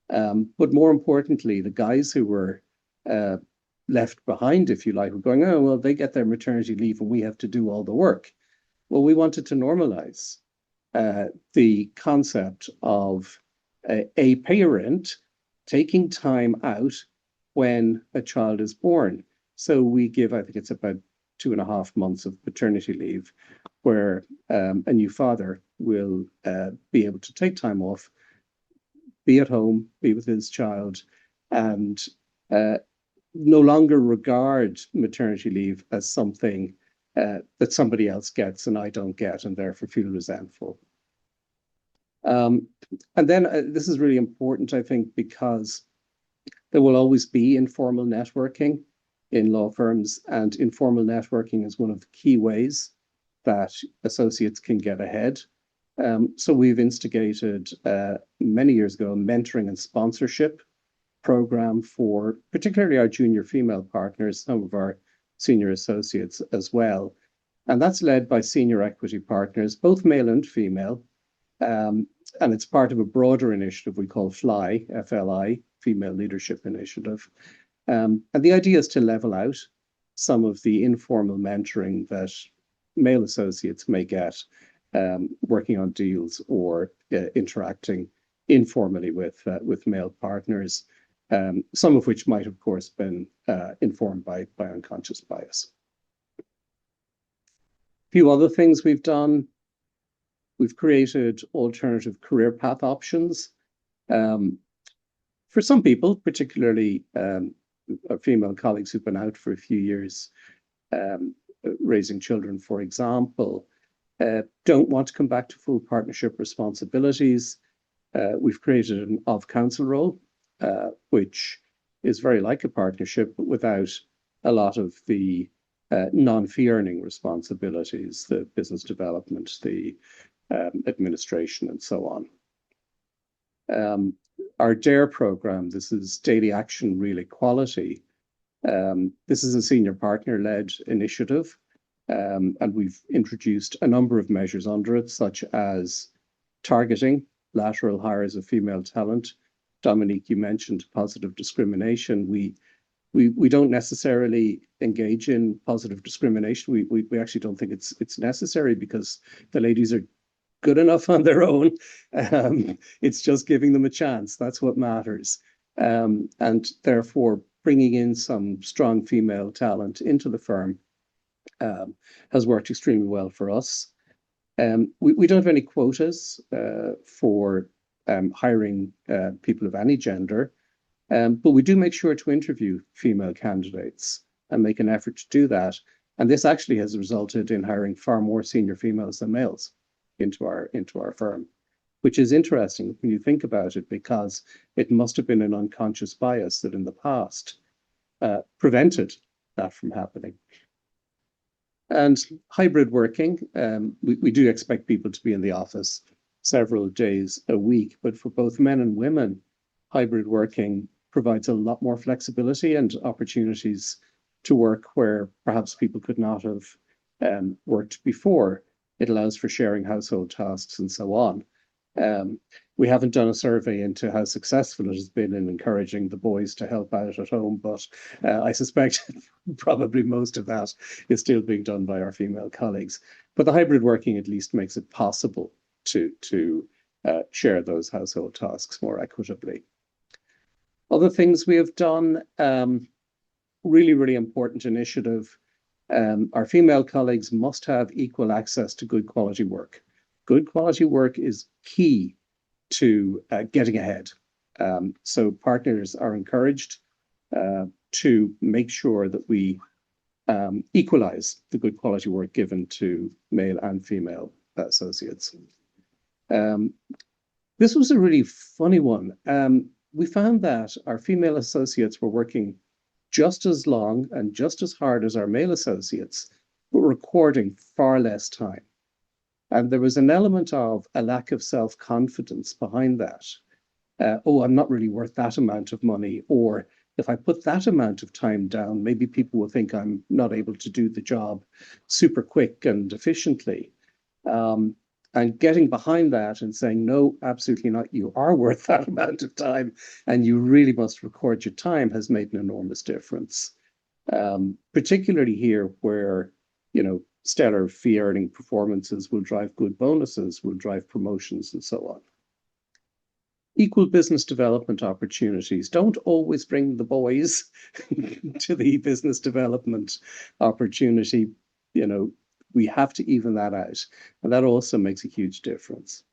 Speaker 4: but more importantly, the guys who were left behind, if you like, were going, oh, well, they get their maternity leave and we have to do all the work. Well, we wanted to normalize the concept of a parent taking time out when a child is born. So we give, I think it's about 2.5 months of paternity leave, where a new father will be able to take time off, be at home, be with his child, and no longer regard maternity leave as something that somebody else gets and I don't get, and therefore feel resentful. And then this is really important, I think, because there will always be informal networking in law firms, and informal networking is one of the key ways that associates can get ahead. So we've instigated many years ago a mentoring and sponsorship program for particularly our junior female partners, some of our senior associates as well. And that's led by senior equity partners, both male and female. And it's part of a broader initiative we call FLI, F-L-I, Female Leadership Initiative. And the idea is to level out some of the informal mentoring that male associates may get working on deals or interacting informally with male partners. some of which might, of course, been informed by unconscious bias. A few other things we've done. We've created alternative career path options. For some people, particularly our female colleagues who've been out for a few years raising children, for example, don't want to come back to full partnership responsibilities. We've created an of-counsel role, which is very like a partnership, but without a lot of the non-fee earning responsibilities, the business development, the administration, and so on. Our DARE program, this is Daily Action Real Equality. This is a senior partner-led initiative, and we've introduced a number of measures under it, such as targeting lateral hires of female talent. Dominique, you mentioned positive discrimination. We don't necessarily engage in positive discrimination. We actually don't think it's necessary because the ladies are good enough on their own. It's just giving them a chance. That's what matters. And therefore, bringing in some strong female talent into the firm has worked extremely well for us. We don't have any quotas for hiring people of any gender, but we do make sure to interview female candidates and make an effort to do that. And this actually has resulted in hiring far more senior females than males into our firm, which is interesting when you think about it, because it must have been an unconscious bias that in the past prevented that from happening. And hybrid working, we do expect people to be in the office several days a week, but for both men and women, hybrid working provides a lot more flexibility and opportunities to work where perhaps people could not have worked before. It allows for sharing household tasks and so on. We haven't done a survey into how successful it has been in encouraging the boys to help out at home, but I suspect probably most of that is still being done by our female colleagues. But the hybrid working at least makes it possible to share those household tasks more equitably. Other things we have done, really, really important initiative. Our female colleagues must have equal access to good quality work. Good quality work is key to getting ahead. So partners are encouraged to make sure that we equalize the good quality work given to male and female associates. This was a really funny one. We found that our female associates were working just as long and just as hard as our male associates, but recording far less time. And there was an element of a lack of self-confidence behind that. Oh, I'm not really worth that amount of money. Or if I put that amount of time down, maybe people will think I'm not able to do the job super quick and efficiently. And getting behind that and saying, no, absolutely not, you are worth that amount of time and you really must record your time has made an enormous difference. Particularly here where, you know, stellar fee earning performances will drive good bonuses, will drive promotions and so on. Equal business development opportunities. Don't always bring the boys to the business development opportunity. You know, we have to even that out. And that also makes a huge difference.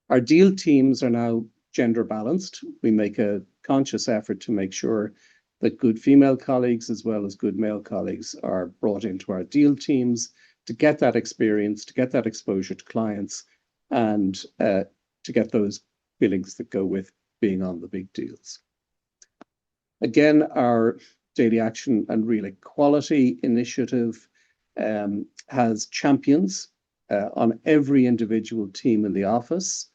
Speaker 4: Our deal teams are now gender balanced. We make a conscious effort to make sure that good female colleagues as well as good male colleagues are brought into our deal teams to get that experience, to get that exposure to clients, and to get those feelings that go with being on the big deals. Again, our Daily Action and Real Equality initiative has champions on every individual team in the office.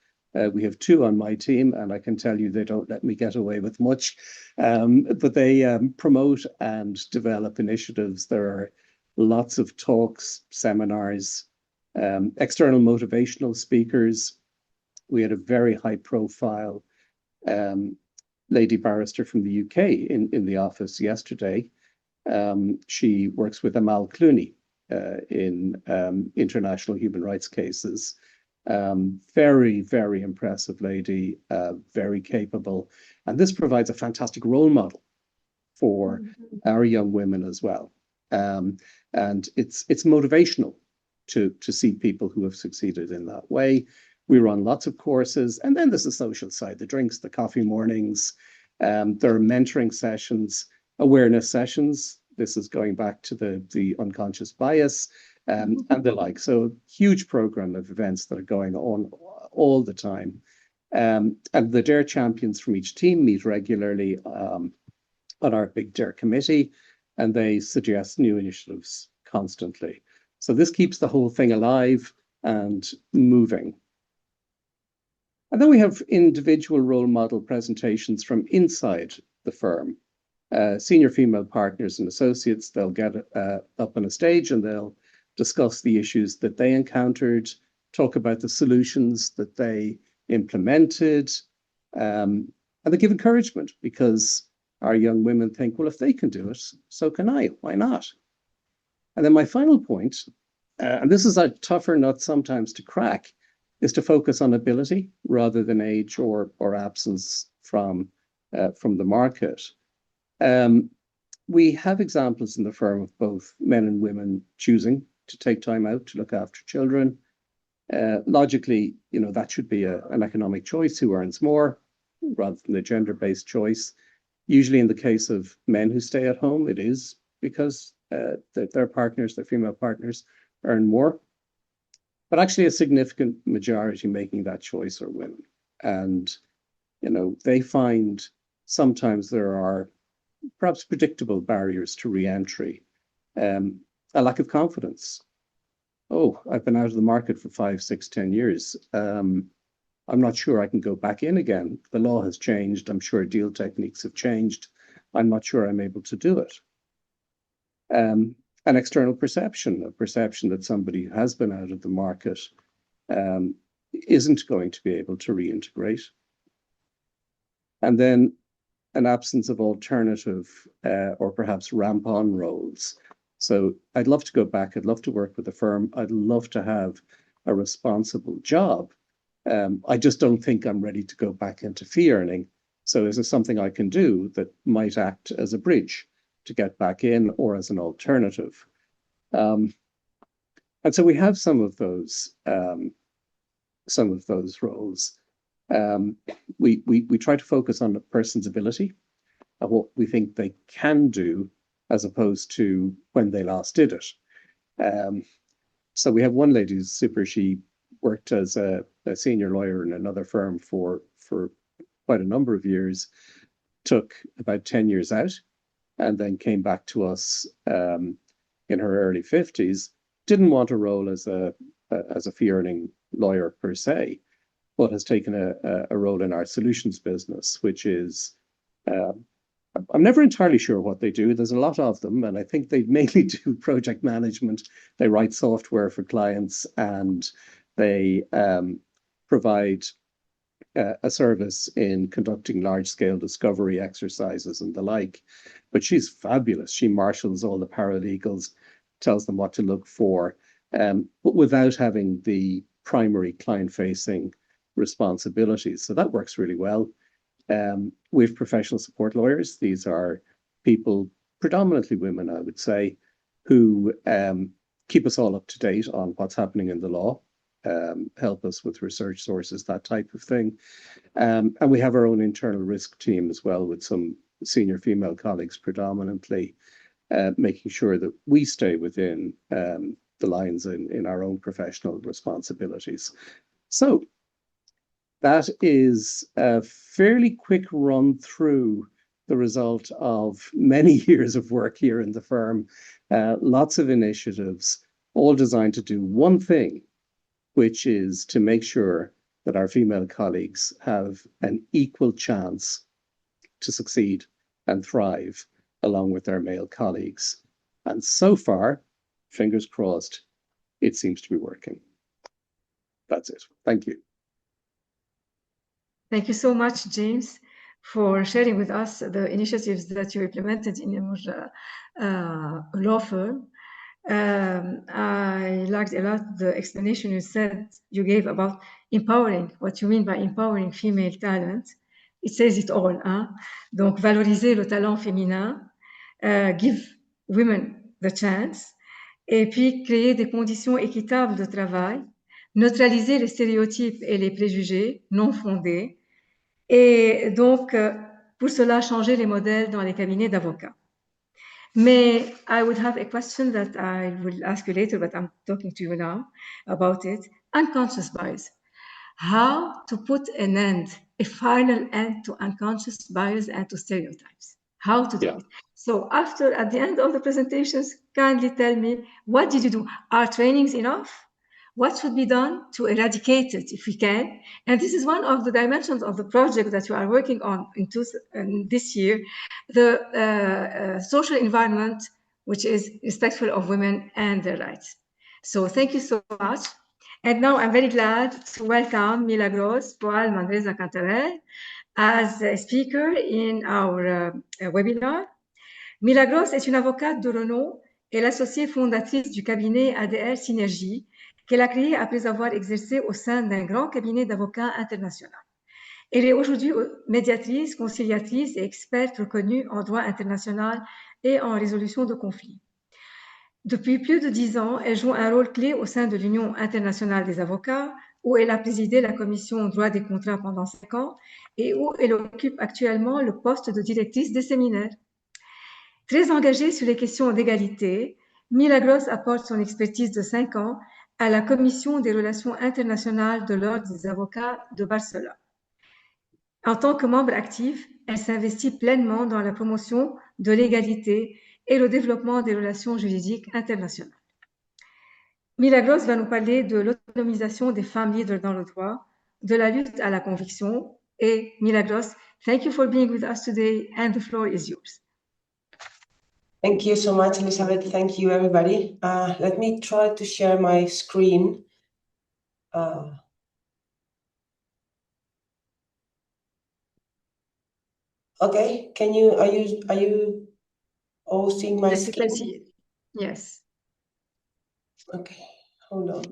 Speaker 4: We have 2 on my team, and I can tell you they don't let me get away with much, but they promote and develop initiatives. There are lots of talks, seminars, external motivational speakers. We had a very high profile lady barrister from the UK in the office yesterday. She works with Amal Clooney in international human rights cases. Very, very impressive lady, very capable. And this provides a fantastic role model for our young women as well. And it's motivational to see people who have succeeded in that way. We run lots of courses, and then there's the social side, the drinks, the coffee mornings. There are mentoring sessions, awareness sessions. This is going back to the unconscious bias and the like. So huge program of events that are going on all the time. And the DARE champions from each team meet regularly on our big DARE committee, and they suggest new initiatives constantly. So this keeps the whole thing alive and moving. And then we have individual role model presentations from inside the firm. Senior female partners and associates, they'll get up on a stage and they'll discuss the issues that they encountered, talk about the solutions that they implemented, and they give encouragement, because our young women think, well, if they can do it, so can I, why not? And then my final point, and this is a tougher nut sometimes to crack, is to focus on ability rather than age or absence from the market. We have examples in the firm of both men and women choosing to take time out to look after children. Logically, you know, that should be an economic choice, who earns more, rather than a gender-based choice. Usually in the case of men who stay at home, it is because their partners, their female partners, earn more. But actually a significant majority making that choice are women. And, you know, they find sometimes there are perhaps predictable barriers to re-entry, a lack of confidence. Oh, I've been out of the market for 5, 6, 10 years. I'm not sure I can go back in again. The law has changed. I'm sure deal techniques have changed. I'm not sure I'm able to do it. An external perception, a perception that somebody who has been out of the market isn't going to be able to reintegrate. And then an absence of alternative or perhaps ramp-on roles. So I'd love to go back. I'd love to work with a firm. I'd love to have a responsible job. I just don't think I'm ready to go back into fee earning. So is there something I can do that might act as a bridge to get back in, or as an alternative? And so we have some of those roles. We try to focus on the person's ability, of what we think they can do, as opposed to when they last did it. So we have one lady who's super. She worked as a senior lawyer in another firm for quite a number of years, took about 10 years out, and then came back to us in her early 50s. Didn't want a role as a fee earning lawyer per se, but has taken a role in our solutions business, which is, I'm never entirely sure what they do. There's a lot of them, and I think they mainly do project management. They write software for clients, and they provide a service in conducting large-scale discovery exercises and the like. But she's fabulous. She marshals all the paralegals, tells them what to look for, but without having the primary client-facing responsibilities. So that works really well. We have professional support lawyers. These are people, predominantly women, I would say, who keep us all up to date on what's happening in the law, help us with research sources, that type of thing. And we have our own internal risk team as well, with some senior female colleagues predominantly, making sure that we stay within the lines in our own professional responsibilities. So that is a fairly quick run through the result of many years of work here in the firm. Lots of initiatives, all designed to do one thing, which is to make sure that our female colleagues have an equal chance to succeed and thrive along with their male colleagues. And so far, fingers crossed, it seems to be working. That's it. Thank you.
Speaker 1: Thank you so much, James, for sharing with us the initiatives that you implemented in your law firm. I liked a lot the explanation you gave about empowering, what you mean by empowering female talent. It says it all. Hein? Donc, valoriser le talent féminin, give women the chance, et puis créer des conditions équitables de travail, neutraliser les stéréotypes et les préjugés non fondés, et donc, pour cela, changer les modèles dans les cabinets d'avocats. Mais I would have a question that I will ask you later, but I'm talking to you now about it. Unconscious bias. How to put an end, a final end to unconscious bias and to stereotypes. How to do it. So at the end of the presentations, kindly tell me, what did you do? Are trainings enough? What should be done to eradicate it if we can? And this is one of the dimensions of the project that you are working on in this year, the social environment, which is respectful of women and their rights. So thank you so much. And now I'm very glad to welcome Milagros Poal Mandresa Cantarell as a speaker in our webinar. Milagros est une avocate de renom et l'associée fondatrice du cabinet ADL Synergie, qu'elle a créé après avoir exercé au sein d'un grand cabinet d'avocats international. Elle est aujourd'hui médiatrice, conciliatrice et experte reconnue en droit international et en résolution de conflits. Depuis plus de 10 ans, elle joue un rôle clé au sein de l'Union internationale des avocats, où elle a présidé la commission droit des contrats pendant 5 ans et où elle occupe actuellement le poste de directrice des séminaires. Très engagée sur les questions d'égalité, Milagros apporte son expertise de 5 ans à la Commission des relations internationales de l'Ordre des avocats de Barcelone. En tant que membre actif, elle s'investit pleinement dans la promotion de l'égalité et le développement des relations juridiques internationales. Milagros va nous parler de l'autonomisation des femmes leaders dans le droit, de la lutte à la conviction. Et Milagros, thank you for being with us today, and the floor is yours.
Speaker 5: Thank you so much, Elizabeth. Thank you, everybody. Let me try to share my screen. Okay, are you all seeing my screen?
Speaker 1: Yes, you can see it. Yes.
Speaker 5: Okay, hold on.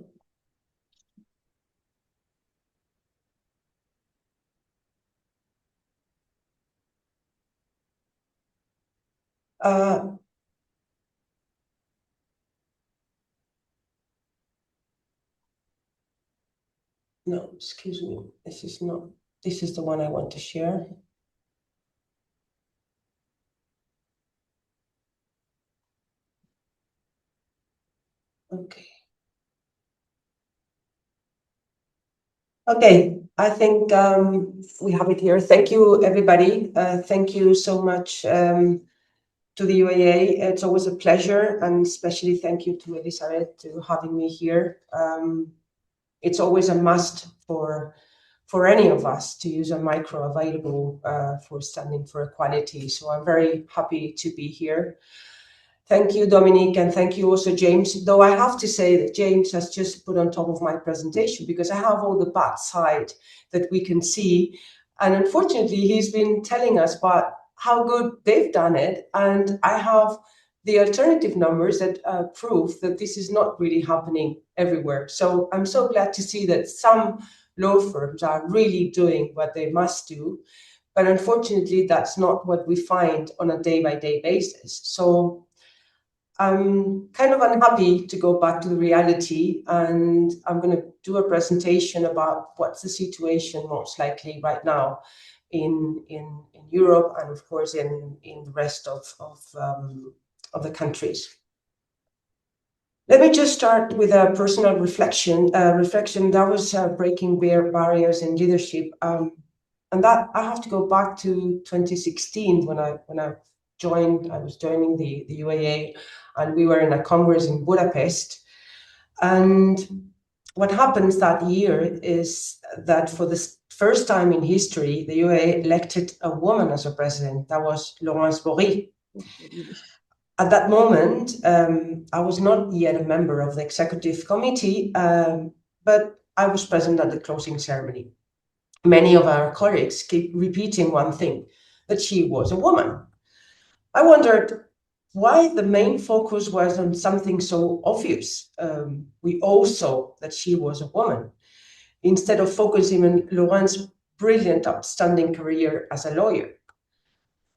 Speaker 5: No, excuse me. This is the one I want to share. Okay. Okay, I think we have it here. Thank you, everybody. Thank you so much to the UIA. It's always a pleasure, and especially thank you to Elizabeth to having me here. It's always a must for any of us to use a micro available for standing for equality. So I'm very happy to be here. Thank you, Dominique, and thank you also, James. Though I have to say that James has just put on top of my presentation because I have all the bad side that we can see. And unfortunately, he's been telling us about how good they've done it. And I have the alternative numbers that prove that this is not really happening everywhere. So I'm so glad to see that some law firms are really doing what they must do. But unfortunately, that's not what we find on a day-by-day basis. So I'm kind of unhappy to go back to the reality, and I'm going to do a presentation about what's the situation most likely right now in Europe and, of course, in the rest of the countries. Let me just start with a personal reflection. That was breaking barriers in leadership, and that I have to go back to 2016 when I was joining the UIA, and we were in a congress in Budapest. And what happens that year is that for the first time in history, the UIA elected a woman as a president. That was Laurence Bory. At that moment, I was not yet a member of the executive committee, but I was present at the closing ceremony. Many of our colleagues keep repeating one thing, that she was a woman. I wondered, why the main focus was on something so obvious. We all saw that she was a woman, instead of focusing on Laurent's brilliant, outstanding career as a lawyer.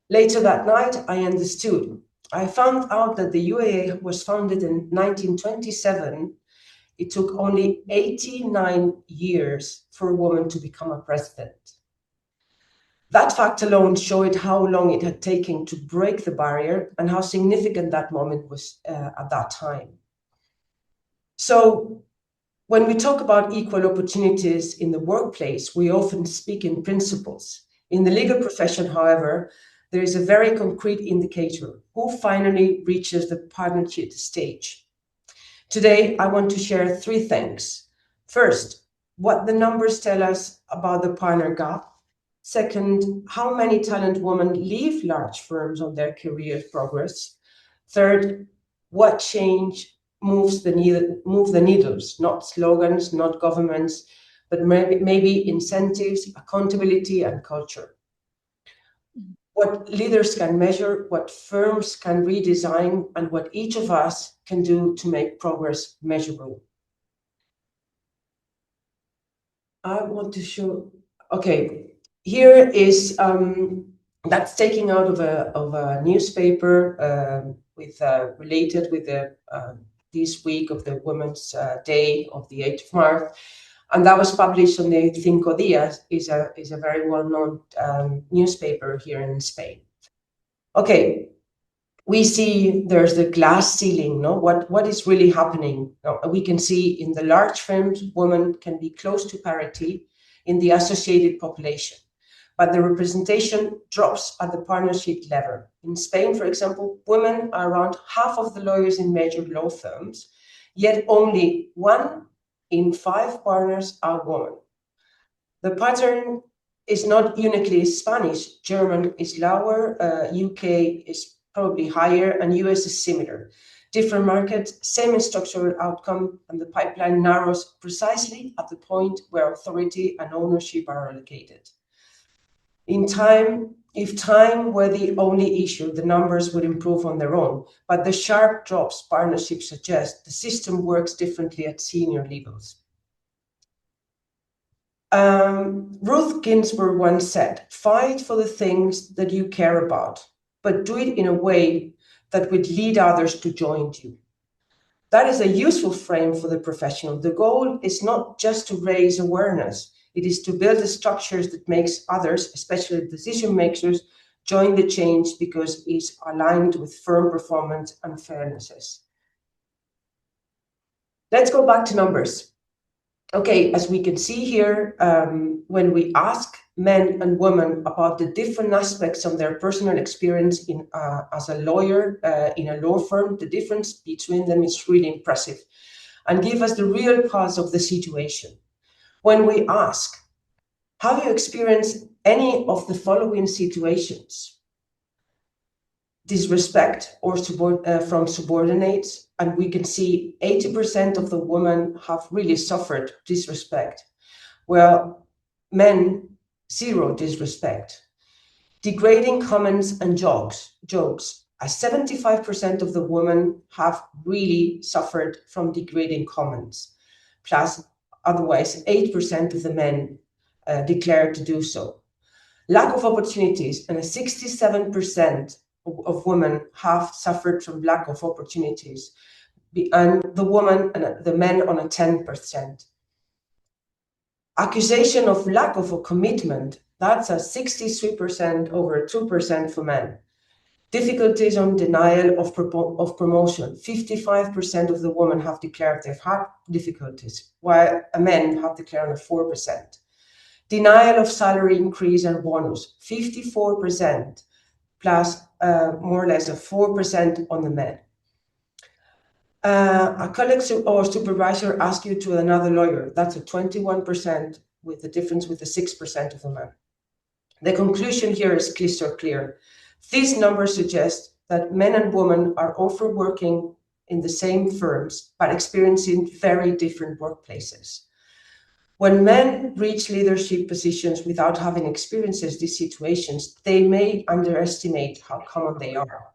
Speaker 5: Later that night, I understood. I found out that the UIA was founded in 1927. It took only 89 years for a woman to become a president. That fact alone showed how long it had taken to break the barrier and how significant that moment was at that time. So when we talk about equal opportunities in the workplace, we often speak in principles. In the legal profession, however, there is a very concrete indicator who finally reaches the partnership stage. Today, I want to share 3 things. First, what the numbers tell us about the partner gap. Second, how many talented women leave large firms on their career progress. Third, what change move the needles, not slogans, not governments, but maybe incentives, accountability, and culture. What leaders can measure, what firms can redesign, and what each of us can do to make progress measurable. I want to show, okay, here is, that's taken out of a newspaper related with the this week of the Women's Day of the 8th of March. And that was published on the Cinco Días, is a very well-known newspaper here in Spain. Okay, we see there's the glass ceiling, no? What is really happening? We can see in the large firms, women can be close to parity in the associated population, but the representation drops at the partnership level. In Spain, for example, women are around half of the lawyers in major law firms, yet only 1 in 5 partners are women. The pattern is not uniquely Spanish. German is lower, UK is probably higher, and US is similar. Different markets, same structural outcome, and the pipeline narrows precisely at the point where authority and ownership are allocated. If time were the only issue, the numbers would improve on their own, but the sharp drops partnerships suggest the system works differently at senior levels. Ruth Ginsburg once said, "Fight for the things that you care about, but do it in a way that would lead others to join you." That is a useful frame for the professional. The goal is not just to raise awareness. It is to build the structures that makes others, especially decision makers, join the change because it's aligned with firm performance and fairnesses. Let's go back to numbers. Okay, as we can see here, when we ask men and women about the different aspects of their personal experience as a lawyer in a law firm, the difference between them is really impressive and give us the real cause of the situation. When we ask, have you experienced any of the following situations? Disrespect or from subordinates, and we can see 80% of the women have really suffered disrespect. Well, men, 0 disrespect. Degrading comments and jokes. 75% of the women have really suffered from degrading comments. Plus, otherwise, 8% of the men declared to do so. Lack of opportunities, and 67% of women have suffered from lack of opportunities, and the men on a 10%. Accusation of lack of a commitment, that's a 63% over 2% for men. Difficulties on denial of promotion, 55% of the women have declared they've had difficulties, while men have declared a 4%. Denial of salary increase and bonus, 54%, plus more or less a 4% on the men. A colleague or supervisor asks you to another lawyer, that's a 21% with the difference with the 6% of the men. The conclusion here is crystal clear. These numbers suggest that men and women are often working in the same firms, but experiencing very different workplaces. When men reach leadership positions without having experienced these situations, they may underestimate how common they are.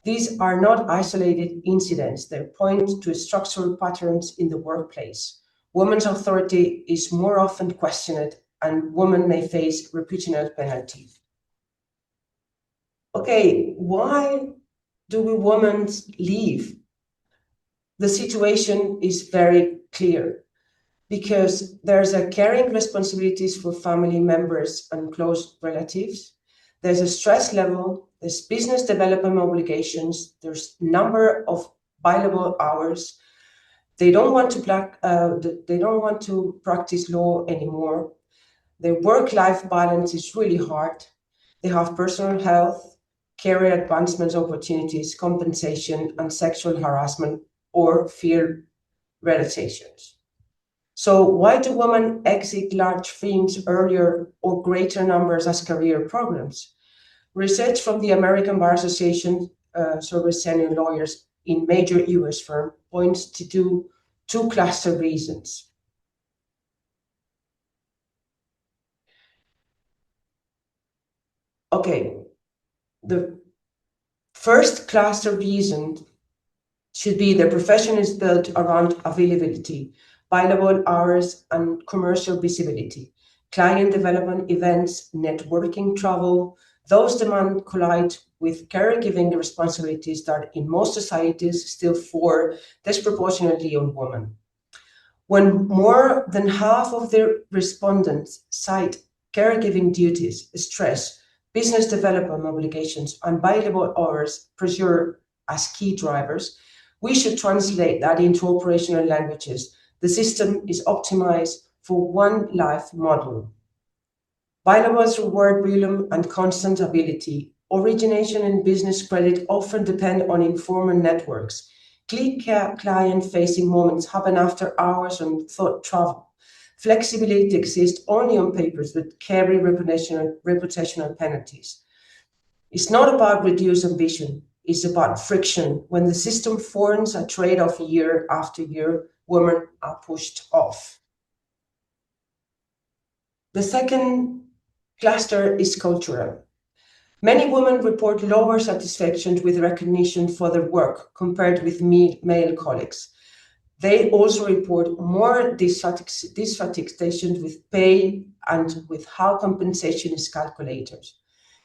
Speaker 5: These are not isolated incidents. They point to structural patterns in the workplace. Women's authority is more often questioned, and women may face reputational penalty. Okay, why do we women leave? The situation is very clear, because there's a caring responsibilities for family members and close relatives. There's a stress level, there's business development obligations, there's number of billable hours. They don't want to practice law anymore. Their work-life balance is really hard. They have personal health, career advancement opportunities, compensation, and sexual harassment or fear realizations. So why do women exit large firms earlier or greater numbers as career programs? Research from the American Bar Association surveys senior lawyers in major US firms points to two cluster reasons. Okay, the first cluster reason should be the profession is built around availability, billable hours, and commercial visibility. Client development events, networking, travel, those demands collide with caregiving responsibilities that in most societies still fall disproportionately on women. When more than half of the respondents cite caregiving duties, stress, business development obligations, and billable hours pressure as key drivers, we should translate that into operational languages. The system is optimized for one life model. Bilables reward volume and constant ability. Origination and business credit often depend on informal networks. Clear client-facing moments happen after hours on thought travel. Flexibility exists only on papers that carry reputational penalties. It's not about reduced ambition. It's about friction. When the system forms a trade-off year after year, women are pushed off. The second cluster is cultural. Many women report lower satisfaction with recognition for their work compared with male colleagues. They also report more dissatisfaction with pay and with how compensation is calculated.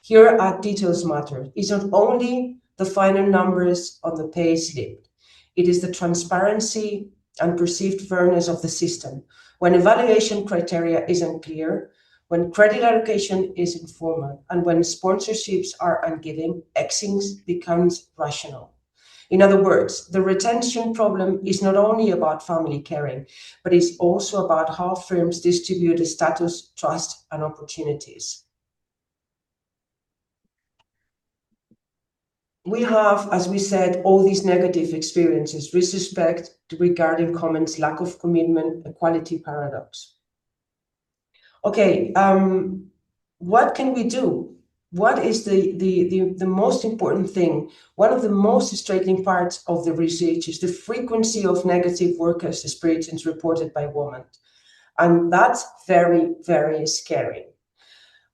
Speaker 5: Here are details matter. It's not only the final numbers on the pay slip. It is the transparency and perceived fairness of the system. When evaluation criteria isn't clear, when credit allocation is informal, and when sponsorships are ungiven, exits becomes rational. In other words, the retention problem is not only about family caring, but it's also about how firms distribute status, trust, and opportunities. We have, as we said, all these negative experiences, disrespect regarding comments, lack of commitment, equality paradox. Okay, what can we do? What is the most important thing? One of the most striking parts of the research is the frequency of negative work experiences reported by women. And that's very, very scary.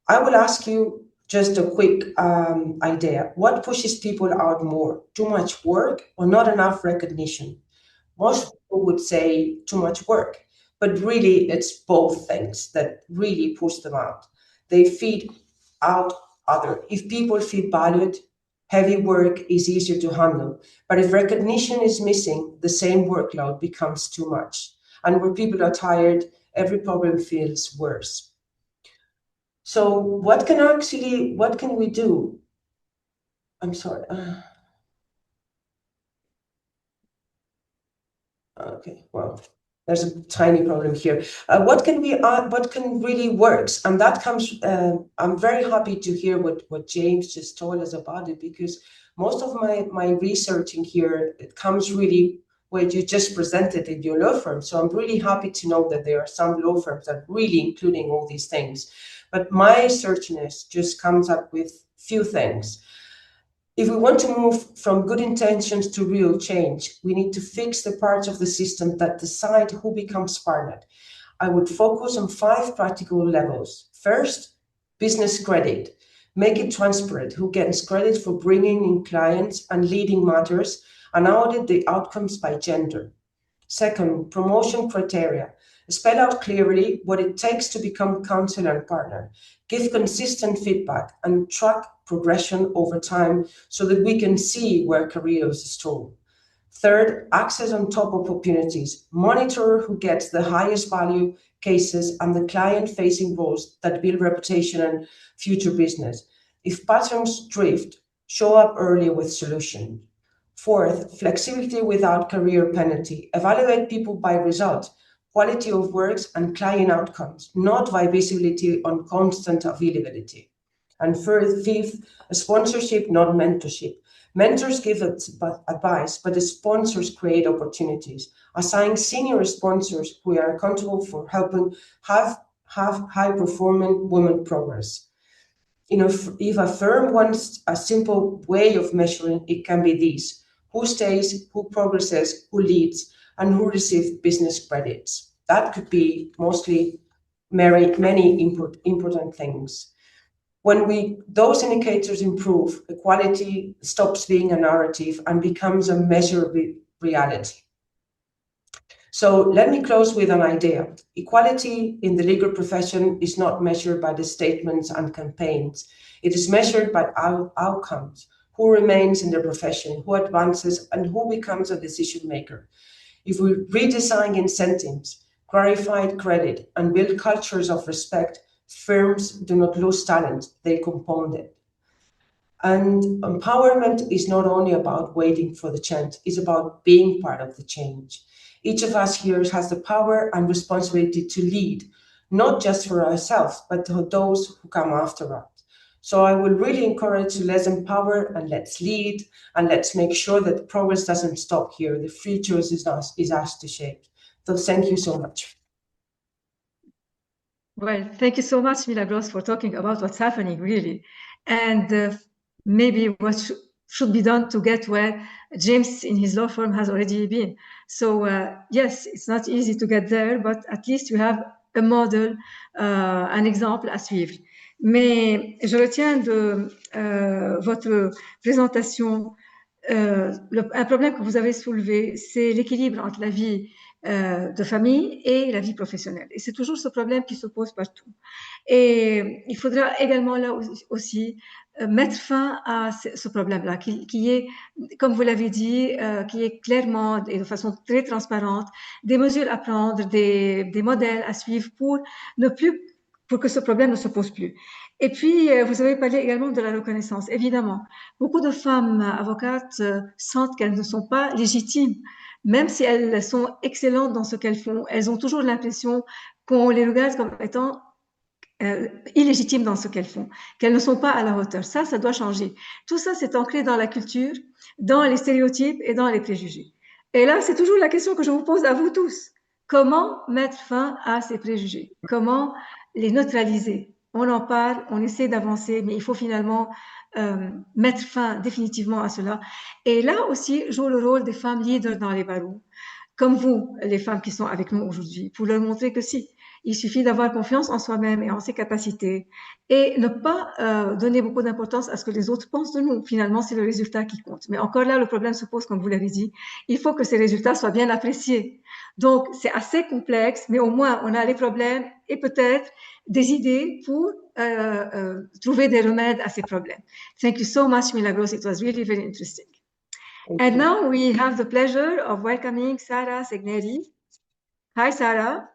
Speaker 5: I will ask you just a quick idea. What pushes people out more? Too much work or not enough recognition? Most people would say too much work, but really it's both things that really push them out. They feed out other. If people feel valued, heavy work is easier to handle. But if recognition is missing, the same workload becomes too much. And when people are tired, every problem feels worse. So what can we do? I'm sorry. Okay, well, there's a tiny problem here. What can really works? And that comes, I'm very happy to hear what James just told us about it, because most of my research in here, it comes really where you just presented in your law firm. So I'm really happy to know that there are some law firms that really including all these things. But my searchiness just comes up with few things. If we want to move from good intentions to real change, we need to fix the parts of the system that decide who becomes partnered. I would focus on 5 practical levels. First, business credit. Make it transparent who gets credit for bringing in clients and leading matters, and audit the outcomes by gender. Second, promotion criteria. Spell out clearly what it takes to become counsel and partner. Give consistent feedback and track progression over time so that we can see where careers stall. Third, access on top opportunities. Monitor who gets the highest value cases and the client-facing roles that build reputation and future business. If patterns drift, show up early with solutions. Fourth, flexibility without career penalty. Evaluate people by result, quality of works and client outcomes, not by visibility on constant availability. And fifth, sponsorship, not mentorship. Mentors give advice, but the sponsors create opportunities. Assign senior sponsors who are accountable for helping have high-performing women progress. If a firm wants a simple way of measuring, it can be these: who stays, who progresses, who leads, and who receives business credits. That could be mostly many important things. When those indicators improve, equality stops being a narrative and becomes a measurable reality. So let me close with an idea. Equality in the legal profession is not measured by the statements and campaigns. It is measured by outcomes. Who remains in the profession, who advances, and who becomes a decision maker. If we redesign incentives, clarify credit, and build cultures of respect, firms do not lose talent, they compound it. And empowerment is not only about waiting for the chance, it's about being part of the change. Each of us here has the power and responsibility to lead, not just for ourselves, but for those who come after us. So I will really encourage you, let's empower and let's lead, and let's make sure that progress doesn't stop here. The future is ours to shape. So thank you so much.
Speaker 1: Well, thank you so much, Milagros, for talking about what's happening, really. And maybe what should be done to get where James in his law firm has already been. So yes, it's not easy to get there, but at least you have a model, un exemple à suivre. Mais je retiens de votre présentation un problème que vous avez soulevé, c'est l'équilibre entre la vie de famille et la vie professionnelle. Et c'est toujours ce problème qui se pose partout. Et il faudra également là aussi mettre fin à ce problème-là, qui est, comme vous l'avez dit, qui est clairement et de façon très transparente, des mesures à prendre, des modèles à suivre pour que ce problème ne se pose plus. Et puis, vous avez parlé également de la reconnaissance. Évidemment, beaucoup de femmes avocates sentent qu'elles ne sont pas légitimes. Même si elles sont excellentes dans ce qu'elles font, elles ont toujours l'impression qu'on les regarde comme étant illégitimes dans ce qu'elles font, qu'elles ne sont pas à la hauteur. Ça doit changer. Tout ça, c'est ancré dans la culture, dans les stéréotypes et dans les préjugés. Et là, c'est toujours la question que je vous pose à vous tous. Comment mettre fin à ces préjugés? Comment les neutraliser? On en parle, on essaie d'avancer, mais il faut finalement mettre fin définitivement à cela. Et là aussi, joue le rôle des femmes leaders dans les barreaux, comme vous, les femmes qui sont avec nous aujourd'hui, pour leur montrer que si, il suffit d'avoir confiance en soi-même et en ses capacités et ne pas donner beaucoup d'importance à ce que les autres pensent de nous. Finalement, c'est le résultat qui compte. Mais encore là, le problème se pose, comme vous l'avez dit. Il faut que ces résultats soient bien appréciés. Donc, c'est assez complexe, mais au moins, on a les problèmes et peut-être des idées pour trouver des remèdes à ces problèmes. Thank you so much, Milagros. It was really very interesting. And now we have the pleasure of welcoming Sara Segneri. Hi, Sara.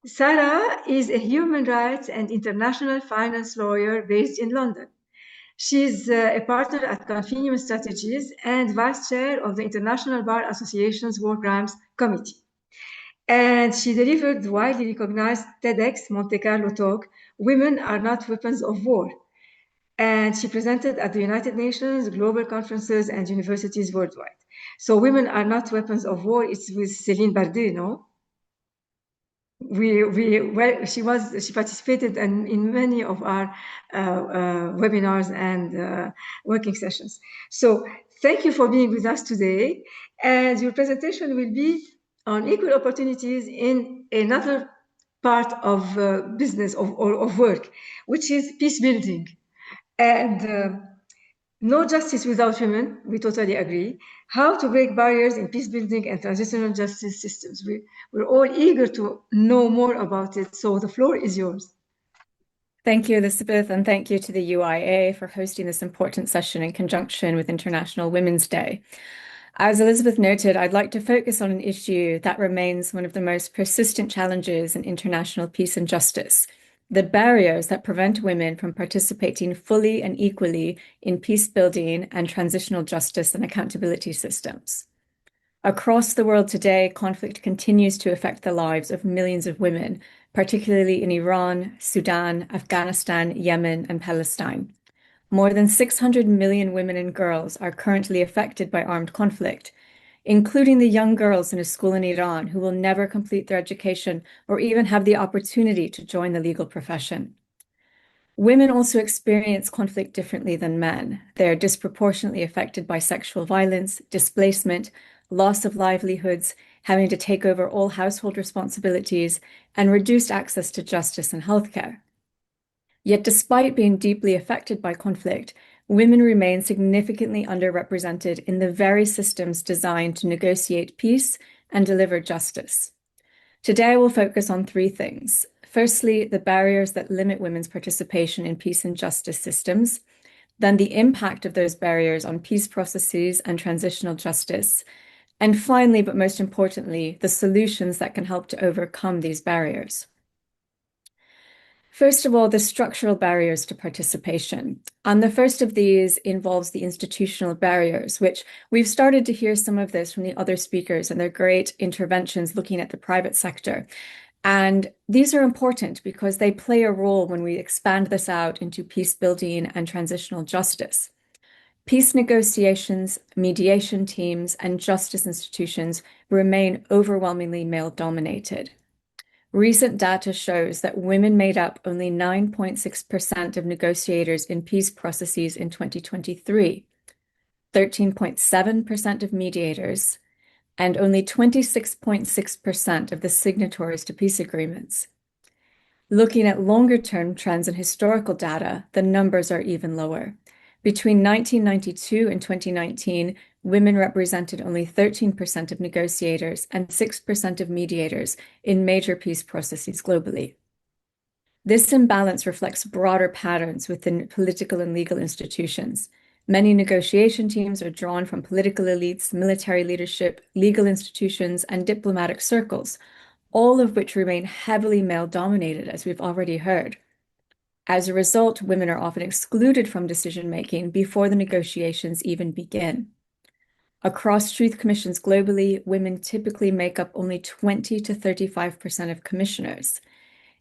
Speaker 1: Sara is a human rights and international finance lawyer based in London. She's a partner at Continuum Strategies and vice chair of the International Bar Association's War Crimes Committee. And she delivered the widely recognized TEDx Monte Carlo talk, Women Are Not Weapons of War. And she presented at the United Nations, global conferences, and universities worldwide. So Women Are Not Weapons of War, it's with Céline Bardet, no? She participated in many of our webinars and working sessions. So thank you for being with us today. And your presentation will be on equal opportunities in another part of business or of work, which is peace building. And no justice without women, we totally agree. How to break barriers in peace building and transitional justice systems. We're all eager to know more about it, so the floor is yours.
Speaker 6: Thank you, Elizabeth, and thank you to the UIA for hosting this important session in conjunction with International Women's Day. As Elizabeth noted, I'd like to focus on an issue that remains one of the most persistent challenges in international peace and justice: the barriers that prevent women from participating fully and equally in peace building and transitional justice and accountability systems. Across the world today, conflict continues to affect the lives of millions of women, particularly in Iran, Sudan, Afghanistan, Yemen, and Palestine. More than 600 million women and girls are currently affected by armed conflict, including the young girls in a school in Iran who will never complete their education or even have the opportunity to join the legal profession. Women also experience conflict differently than men. They are disproportionately affected by sexual violence, displacement, loss of livelihoods, having to take over all household responsibilities, and reduced access to justice and healthcare. Yet despite being deeply affected by conflict, women remain significantly underrepresented in the very systems designed to negotiate peace and deliver justice. Today, I will focus on three things. Firstly, the barriers that limit women's participation in peace and justice systems, then the impact of those barriers on peace processes and transitional justice, and finally, but most importantly, the solutions that can help to overcome these barriers. First of all, the structural barriers to participation. And the first of these involves the institutional barriers, which we've started to hear some of this from the other speakers and their great interventions looking at the private sector. And these are important because they play a role when we expand this out into peace building and transitional justice. Peace negotiations, mediation teams, and justice institutions remain overwhelmingly male-dominated. Recent data shows that women made up only 9.6% of negotiators in peace processes in 2023, 13.7% of mediators, and only 26.6% of the signatories to peace agreements. Looking at longer-term trends and historical data, the numbers are even lower. Between 1992 and 2019, women represented only 13% of negotiators and 6% of mediators in major peace processes globally. This imbalance reflects broader patterns within political and legal institutions. Many negotiation teams are drawn from political elites, military leadership, legal institutions, and diplomatic circles, all of which remain heavily male-dominated, as we've already heard. As a result, women are often excluded from decision-making before the negotiations even begin. Across truth commissions globally, women typically make up only 20 to 35% of commissioners.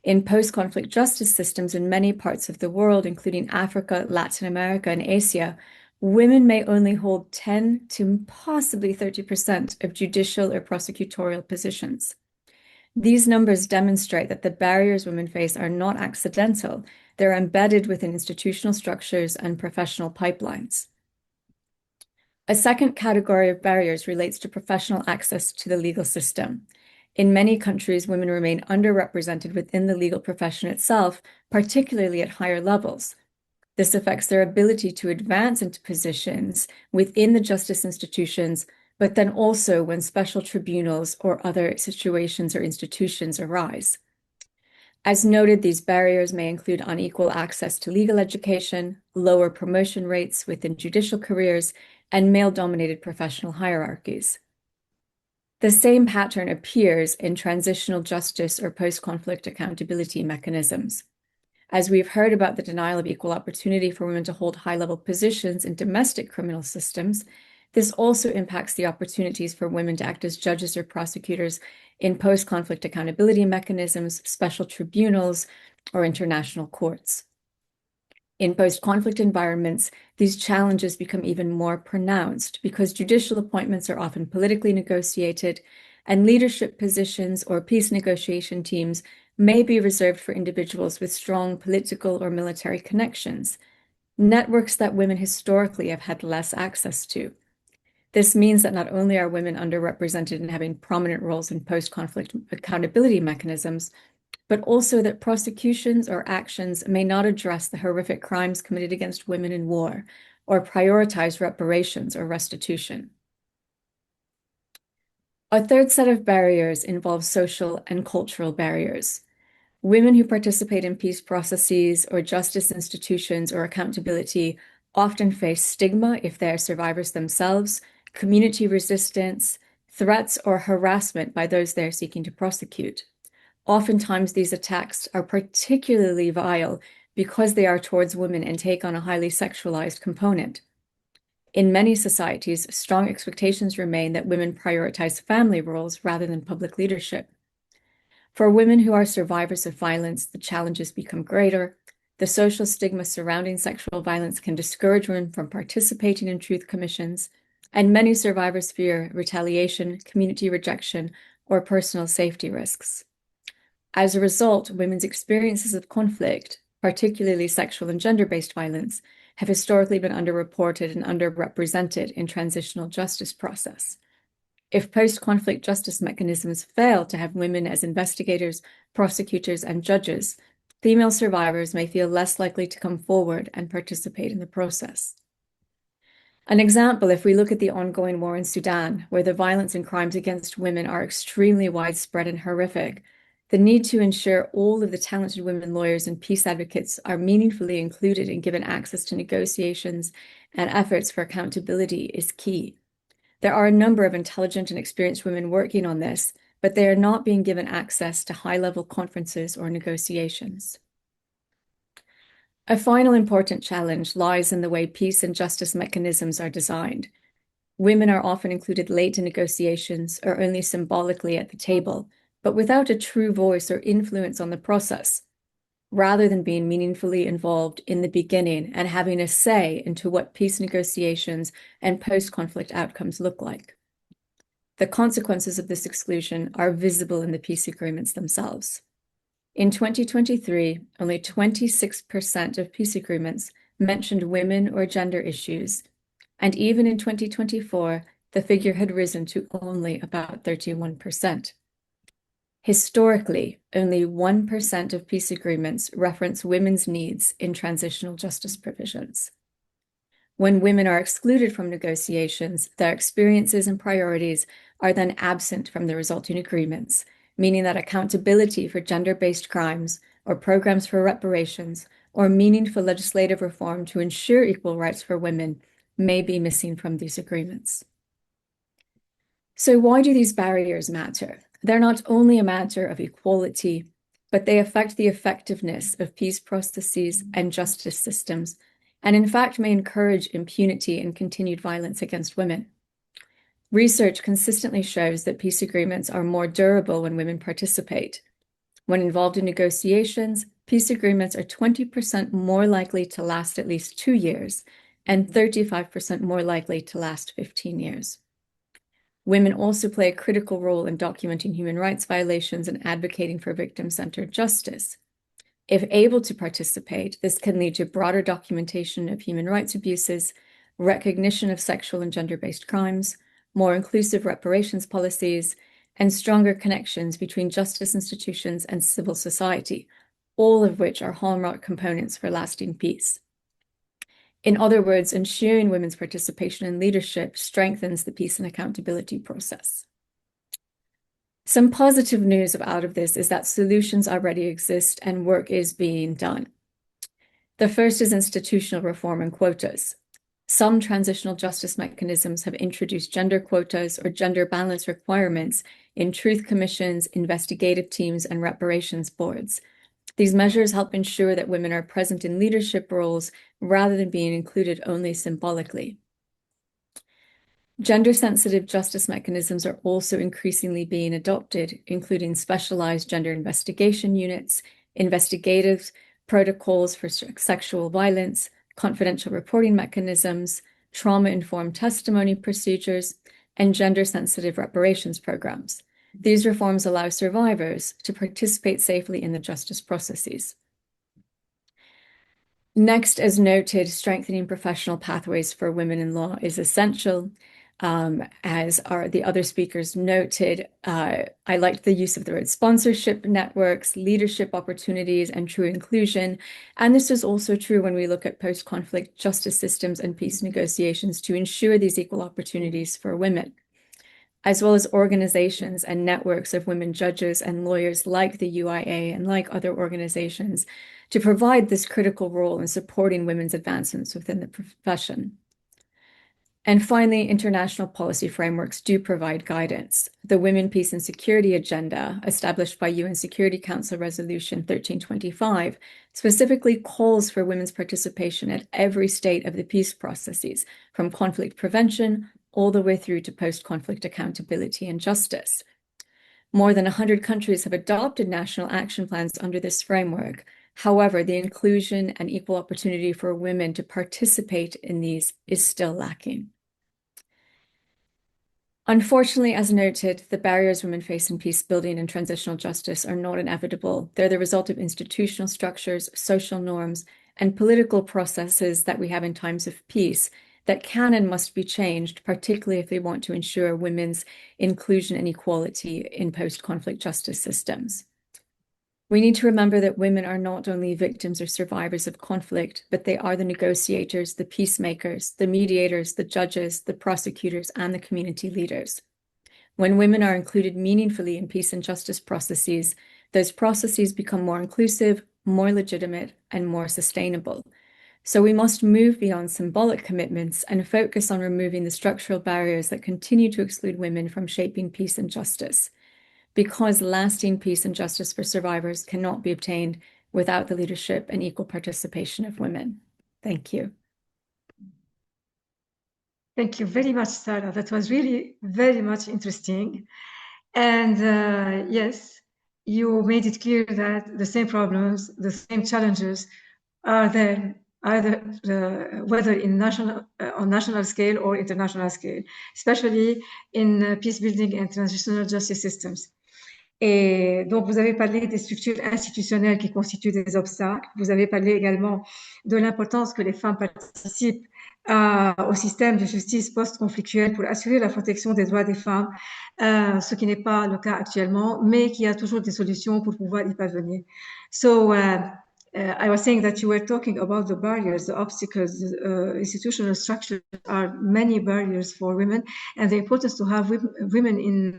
Speaker 6: In post-conflict justice systems in many parts of the world, including Africa, Latin America, and Asia, women may only hold 10 to possibly 30% of judicial or prosecutorial positions. These numbers demonstrate that the barriers women face are not accidental. They're embedded within institutional structures and professional pipelines. A second category of barriers relates to professional access to the legal system. In many countries, women remain underrepresented within the legal profession itself, particularly at higher levels. This affects their ability to advance into positions within the justice institutions, but then also when special tribunals or other situations or institutions arise. As noted, these barriers may include unequal access to legal education, lower promotion rates within judicial careers, and male-dominated professional hierarchies. The same pattern appears in transitional justice or post-conflict accountability mechanisms. As we've heard about the denial of equal opportunity for women to hold high-level positions in domestic criminal systems, this also impacts the opportunities for women to act as judges or prosecutors in post-conflict accountability mechanisms, special tribunals, or international courts. In post-conflict environments, these challenges become even more pronounced because judicial appointments are often politically negotiated, and leadership positions or peace negotiation teams may be reserved for individuals with strong political or military connections, networks that women historically have had less access to. This means that not only are women underrepresented in having prominent roles in post-conflict accountability mechanisms, but also that prosecutions or actions may not address the horrific crimes committed against women in war or prioritize reparations or restitution. A third set of barriers involves social and cultural barriers. Women who participate in peace processes or justice institutions or accountability often face stigma if they are survivors themselves, community resistance, threats, or harassment by those they are seeking to prosecute. Oftentimes, these attacks are particularly vile because they are towards women and take on a highly sexualized component. In many societies, strong expectations remain that women prioritize family roles rather than public leadership. For women who are survivors of violence, the challenges become greater. The social stigma surrounding sexual violence can discourage women from participating in truth commissions, and many survivors fear retaliation, community rejection, or personal safety risks. As a result, women's experiences of conflict, particularly sexual and gender-based violence, have historically been underreported and underrepresented in transitional justice process. If post-conflict justice mechanisms fail to have women as investigators, prosecutors, and judges, female survivors may feel less likely to come forward and participate in the process. An example, if we look at the ongoing war in Sudan, where the violence and crimes against women are extremely widespread and horrific, the need to ensure all of the talented women lawyers and peace advocates are meaningfully included and given access to negotiations and efforts for accountability is key. There are a number of intelligent and experienced women working on this, but they are not being given access to high-level conferences or negotiations. A final important challenge lies in the way peace and justice mechanisms are designed. Women are often included late in negotiations or only symbolically at the table, but without a true voice or influence on the process, rather than being meaningfully involved in the beginning and having a say into what peace negotiations and post-conflict outcomes look like. The consequences of this exclusion are visible in the peace agreements themselves. In 2023, only 26% of peace agreements mentioned women or gender issues, and even in 2024, the figure had risen to only about 31%. Historically, only 1% of peace agreements reference women's needs in transitional justice provisions. When women are excluded from negotiations, their experiences and priorities are then absent from the resulting agreements, meaning that accountability for gender-based crimes or programs for reparations or meaningful legislative reform to ensure equal rights for women may be missing from these agreements. So why do these barriers matter? They're not only a matter of equality, but they affect the effectiveness of peace processes and justice systems, and in fact may encourage impunity and continued violence against women. Research consistently shows that peace agreements are more durable when women participate. When involved in negotiations, peace agreements are 20% more likely to last at least 2 years and 35% more likely to last 15 years. Women also play a critical role in documenting human rights violations and advocating for victim-centered justice. If able to participate, this can lead to broader documentation of human rights abuses, recognition of sexual and gender-based crimes, more inclusive reparations policies, and stronger connections between justice institutions and civil society, all of which are hallmark components for lasting peace. In other words, ensuring women's participation in leadership strengthens the peace and accountability process. Some positive news out of this is that solutions already exist and work is being done. The first is institutional reform and quotas. Some transitional justice mechanisms have introduced gender quotas or gender balance requirements in truth commissions, investigative teams, and reparations boards. These measures help ensure that women are present in leadership roles rather than being included only symbolically. Gender-sensitive justice mechanisms are also increasingly being adopted, including specialized gender investigation units, investigative protocols for sexual violence, confidential reporting mechanisms, trauma-informed testimony procedures, and gender-sensitive reparations programs. These reforms allow survivors to participate safely in the justice processes. Next, as noted, strengthening professional pathways for women in law is essential. As the other speakers noted, I liked the use of the word sponsorship networks, leadership opportunities, and true inclusion. And this is also true when we look at post-conflict justice systems and peace negotiations to ensure these equal opportunities for women, as well as organizations and networks of women judges and lawyers like the UIA and like other organizations to provide this critical role in supporting women's advancements within the profession. And finally, international policy frameworks do provide guidance. The Women, Peace and Security Agenda, established by UN Security Council Resolution 1325, specifically calls for women's participation at every state of the peace processes, from conflict prevention all the way through to post-conflict accountability and justice. More than 100 countries have adopted national action plans under this framework. However, the inclusion and equal opportunity for women to participate in these is still lacking. Unfortunately, as noted, the barriers women face in peace building and transitional justice are not inevitable. They're the result of institutional structures, social norms, and political processes that we have in times of peace that can and must be changed, particularly if they want to ensure women's inclusion and equality in post-conflict justice systems. We need to remember that women are not only victims or survivors of conflict, but they are the negotiators, the peacemakers, the mediators, the judges, the prosecutors, and the community leaders. When women are included meaningfully in peace and justice processes, those processes become more inclusive, more legitimate, and more sustainable. So we must move beyond symbolic commitments and focus on removing the structural barriers that continue to exclude women from shaping peace and justice, because lasting peace and justice for survivors cannot be obtained without the leadership and equal participation of women. Thank you.
Speaker 1: Thank you very much, Sarah. That was really very much interesting. And yes, you made it clear that the same problems, the same challenges are there, either whether on national scale or international scale, especially in peace building and transitional justice systems. Et donc, vous avez parlé des structures institutionnelles qui constituent des obstacles. Vous avez parlé également de l'importance que les femmes participent au système de justice post-conflictuelle pour assurer la protection des droits des femmes, ce qui n'est pas le cas actuellement, mais qui a toujours des solutions pour pouvoir y parvenir. So, I was saying that you were talking about the barriers, the obstacles, institutional structures are many barriers for women, and the importance to have women in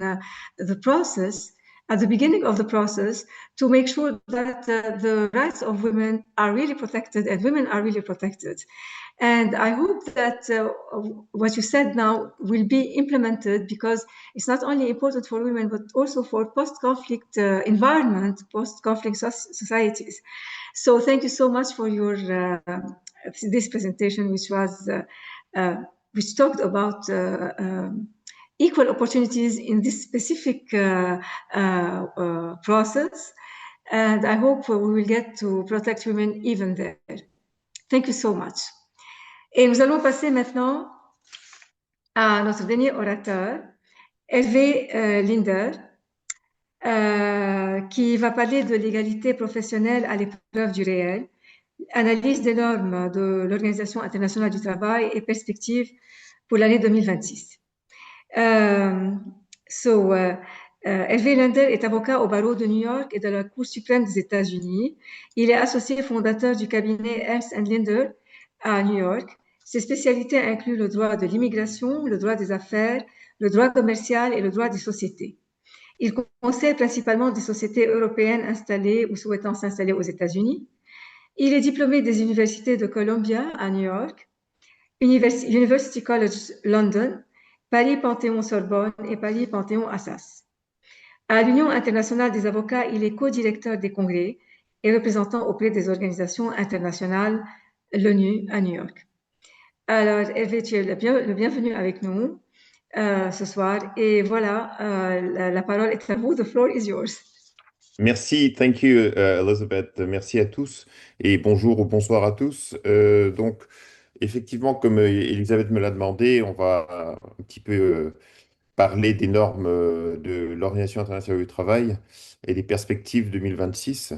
Speaker 1: the process, at the beginning of the process, to make sure that the rights of women are really protected and women are really protected. And I hope that what you said now will be implemented, because it's not only important for women, but also for post-conflict environment, post-conflict societies. So thank you so much for your this presentation, which was which talked about equal opportunities in this specific process. And I hope we will get to protect women even there. Thank you so much. Et nous allons passer maintenant à notre dernier orateur, Hervé Linder, qui va parler de l'égalité professionnelle à l'épreuve du réel, analyse des normes de l'Organisation internationale du travail et perspectives pour l'année 2026. Hervé Linder est avocat au barreau de New York et de la Cour suprême des États-Unis. Il est associé fondateur du cabinet Ernst & Linder à New York. Ses spécialités incluent le droit de l'immigration, le droit des affaires, le droit commercial et le droit des sociétés. Il conseille principalement des sociétés européennes installées ou souhaitant s'installer aux États-Unis. Il est diplômé des universités de Columbia à New York, University College London, Paris Panthéon-Sorbonne et Paris Panthéon-Assas. À l'Union internationale des avocats, il est co-directeur des congrès et représentant auprès des organisations internationales, l'ONU à New York. Alors, Hervé, tu es le bienvenu avec nous ce soir. Et voilà, la parole est à vous. The floor is yours.
Speaker 7: Merci, thank you, Elizabeth. Merci à tous et bonjour ou bonsoir à tous. Donc, effectivement, comme Elisabeth me l'a demandé, on va un petit peu parler des normes de l'Organisation internationale du travail et des perspectives 2026.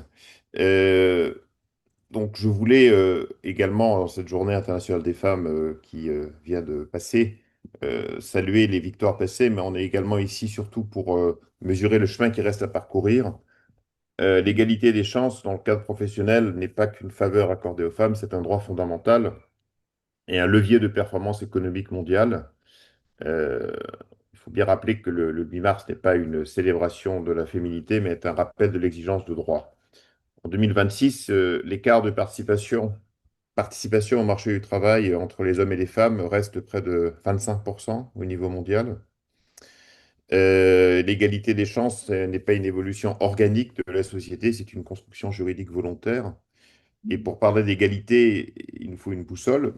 Speaker 7: Donc, je voulais également, dans cette journée internationale des femmes qui vient de passer, saluer les victoires passées, mais on est également ici surtout pour mesurer le chemin qui reste à parcourir. L'égalité des chances dans le cadre professionnel n'est pas qu'une faveur accordée aux femmes, c'est un droit fondamental et un levier de performance économique mondiale. Euh, il faut bien rappeler que le 8 mars n'est pas une célébration de la féminité, mais est un rappel de l'exigence de droit. En 2026, l'écart de participation au marché du travail entre les hommes et les femmes reste près de 25% au niveau mondial. L'égalité des chances n'est pas une évolution organique de la société, c'est une construction juridique volontaire. Et pour parler d'égalité, il nous faut une boussole.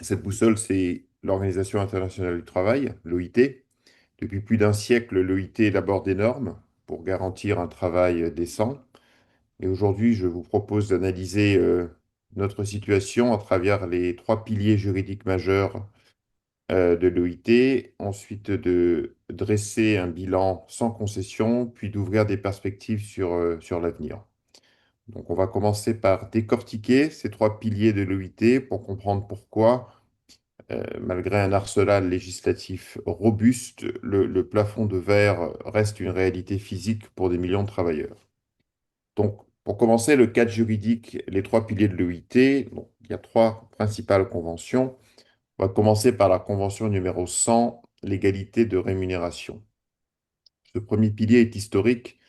Speaker 7: Cette boussole, c'est l'Organisation internationale du travail, l'OIT. Depuis plus d'un siècle, l'OIT élabore des normes pour garantir un travail décent. Et aujourd'hui, je vous propose d'analyser notre situation à travers les trois piliers juridiques majeurs de l'OIT, ensuite de dresser un bilan sans concession, puis d'ouvrir des perspectives sur l'avenir. Donc, on va commencer par décortiquer ces trois piliers de l'OIT pour comprendre pourquoi, malgré un arsenal législatif robuste, le plafond de verre reste une réalité physique pour des millions de travailleurs. Donc, pour commencer, le cadre juridique, les trois piliers de l'OIT, il y a trois principales conventions. On va commencer par la convention numéro 100, l'égalité de rémunération. Ce premier pilier est historique.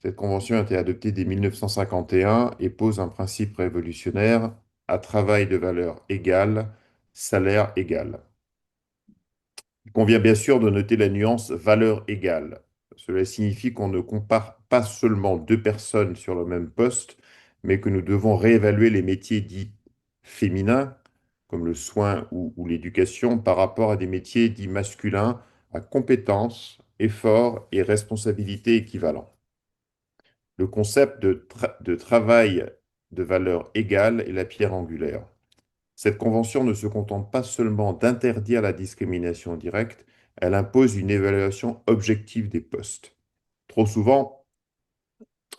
Speaker 7: Cette convention a été adoptée dès 1951 et pose un principe révolutionnaire à travail de valeur égale, salaire égal. Il convient bien sûr de noter la nuance valeur égale. Cela signifie qu'on ne compare pas seulement deux personnes sur le même poste, mais que nous devons réévaluer les métiers dits féminins, comme le soin ou l'éducation, par rapport à des métiers dits masculins à compétences, efforts et responsabilités équivalents. Le concept de travail de valeur égale est la pierre angulaire. Cette convention ne se contente pas seulement d'interdire la discrimination directe, elle impose une évaluation objective des postes. Trop souvent,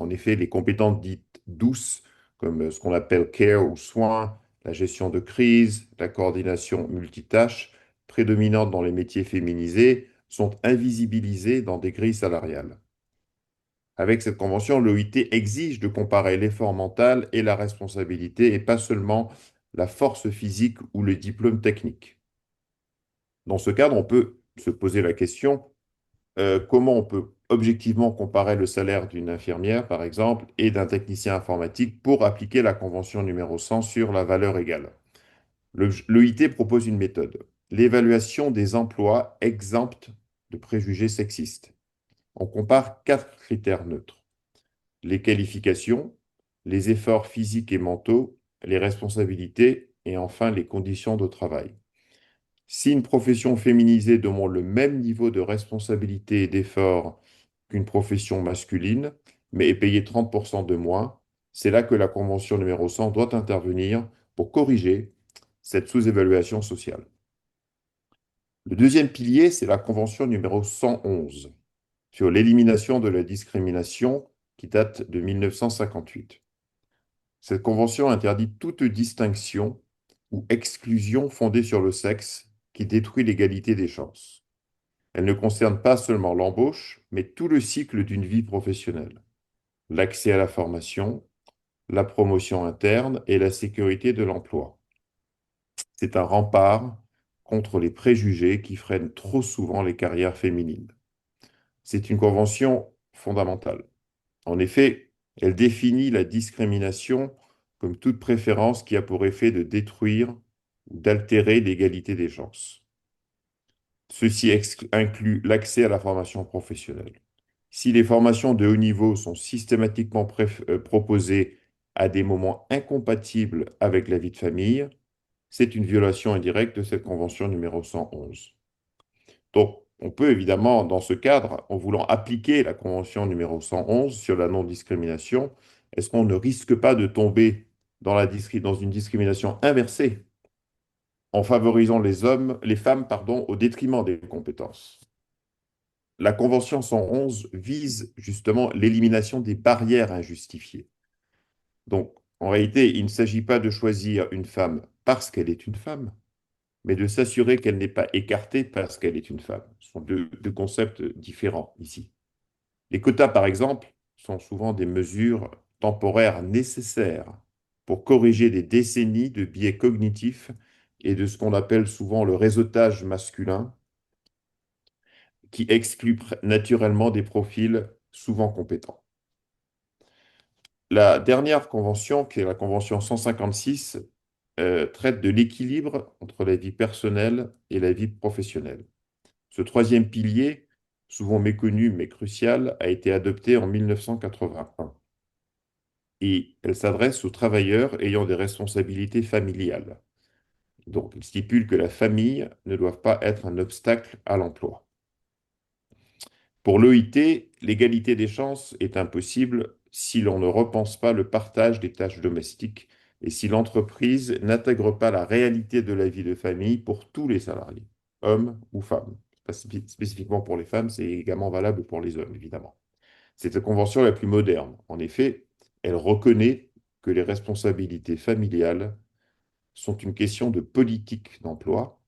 Speaker 7: en effet, les compétences dites douces, comme ce qu'on appelle care ou soins, la gestion de crise, la coordination multitâche, prédominantes dans les métiers féminisés, sont invisibilisées dans des grilles salariales. Avec cette convention, l'OIT exige de comparer l'effort mental et la responsabilité et pas seulement la force physique ou le diplôme technique. Dans ce cadre, on peut se poser la question, comment on peut objectivement comparer le salaire d'une infirmière, par exemple, et d'un technicien informatique pour appliquer la convention numéro 100 sur la valeur égale. L'OIT propose une méthode, l'évaluation des emplois exempts de préjugés sexistes. On compare 4 critères neutres. Les qualifications, les efforts physiques et mentaux, les responsabilités et enfin les conditions de travail. Si une profession féminisée demande le même niveau de responsabilité et d'effort qu'une profession masculine, mais est payée 30% de moins, c'est là que la convention numéro 100 doit intervenir pour corriger cette sous-évaluation sociale. Le deuxième pilier, c'est la convention numéro 111 sur l'élimination de la discrimination qui date de 1958. Cette convention interdit toute distinction ou exclusion fondée sur le sexe qui détruit l'égalité des chances. Elle ne concerne pas seulement l'embauche, mais tout le cycle d'une vie professionnelle. L'accès à la formation, la promotion interne et la sécurité de l'emploi. C'est un rempart contre les préjugés qui freinent trop souvent les carrières féminines. C'est une convention fondamentale. En effet, elle définit la discrimination comme toute préférence qui a pour effet de détruire ou d'altérer l'égalité des chances. Ceci inclut l'accès à la formation professionnelle. Si les formations de haut niveau sont systématiquement proposées à des moments incompatibles avec la vie de famille, c'est une violation indirecte de cette convention numéro 111. Donc, on peut évidemment, dans ce cadre, en voulant appliquer la convention numéro 111 sur la non-discrimination, est-ce qu'on ne risque pas de tomber dans une discrimination inversée en favorisant les femmes, au détriment des compétences? La convention 111 vise justement l'élimination des barrières injustifiées. Donc, en réalité, il ne s'agit pas de choisir une femme parce qu'elle est une femme, mais de s'assurer qu'elle n'est pas écartée parce qu'elle est une femme. Ce sont deux concepts différents ici. Les quotas, par exemple, sont souvent des mesures temporaires nécessaires pour corriger des décennies de biais cognitifs et de ce qu'on appelle souvent le réseautage masculin, qui exclut naturellement des profils souvent compétents. La dernière convention, qui est la convention 156, traite de l'équilibre entre la vie personnelle et la vie professionnelle. Ce troisième pilier, souvent méconnu mais crucial, a été adopté en 1981. Et elle s'adresse aux travailleurs ayant des responsabilités familiales. Donc, il stipule que la famille ne doit pas être un obstacle à l'emploi. Pour l'OIT, l'égalité des chances est impossible si l'on ne repense pas le partage des tâches domestiques et si l'entreprise n'intègre pas la réalité de la vie de famille pour tous les salariés, hommes ou femmes. Pas spécifiquement pour les femmes, c'est également valable pour les hommes, évidemment. C'est la convention la plus moderne. En effet, elle reconnaît que les responsabilités familiales sont une question de politique d'emploi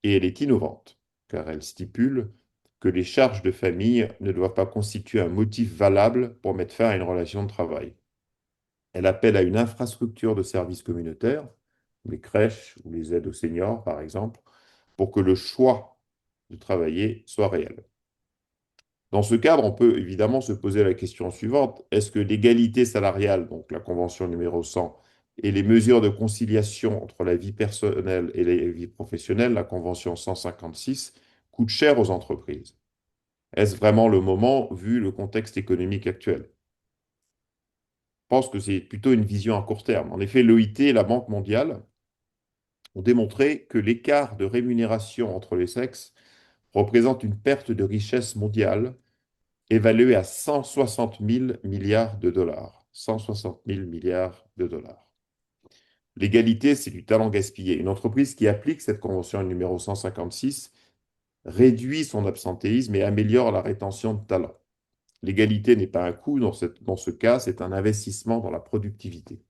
Speaker 7: et elle est innovante, car elle stipule que les charges de famille ne doivent pas constituer un motif valable pour mettre fin à une relation de travail. Elle appelle à une infrastructure de services communautaires, les crèches ou les aides aux seniors, par exemple, pour que le choix de travailler soit réel. Dans ce cadre, on peut évidemment se poser la question suivante. Est-ce que l'égalité salariale, donc la convention numéro 100, et les mesures de conciliation entre la vie personnelle et la vie professionnelle, la convention 156, coûtent cher aux entreprises? Est-ce vraiment le moment vu le contexte économique actuel? Je pense que c'est plutôt une vision à court terme. En effet, l'OIT et la Banque mondiale ont démontré que l'écart de rémunération entre les sexes représente une perte de richesse mondiale évaluée à 160 000 milliards de dollars. 160 000 milliards de dollars. L'égalité, c'est du talent gaspillé. Une entreprise qui applique cette convention numéro 156 réduit son absentéisme et améliore la rétention de talent. L'égalité n'est pas un coût, dans ce cas, c'est un investissement dans la productivité.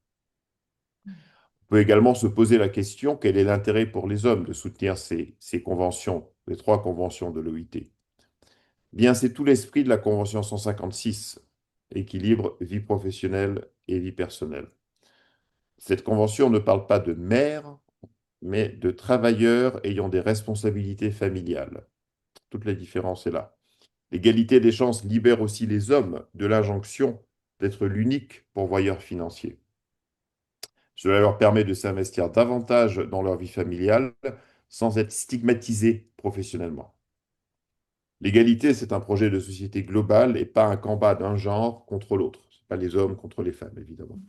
Speaker 7: On peut également se poser la question, quel est l'intérêt pour les hommes de soutenir ces conventions, les 3 conventions de l'OIT? Bien, c'est tout l'esprit de la convention 156, équilibre vie professionnelle et vie personnelle. Cette convention ne parle pas de mères, mais de travailleurs ayant des responsabilités familiales. Toute la différence est là. L'égalité des chances libère aussi les hommes de l'injonction d'être l'unique pourvoyeur financier. Cela leur permet de s'investir davantage dans leur vie familiale sans être stigmatisés professionnellement. L'égalité, c'est un projet de société globale et pas un combat d'un genre contre l'autre. Ce n'est pas les hommes contre les femmes, évidemment.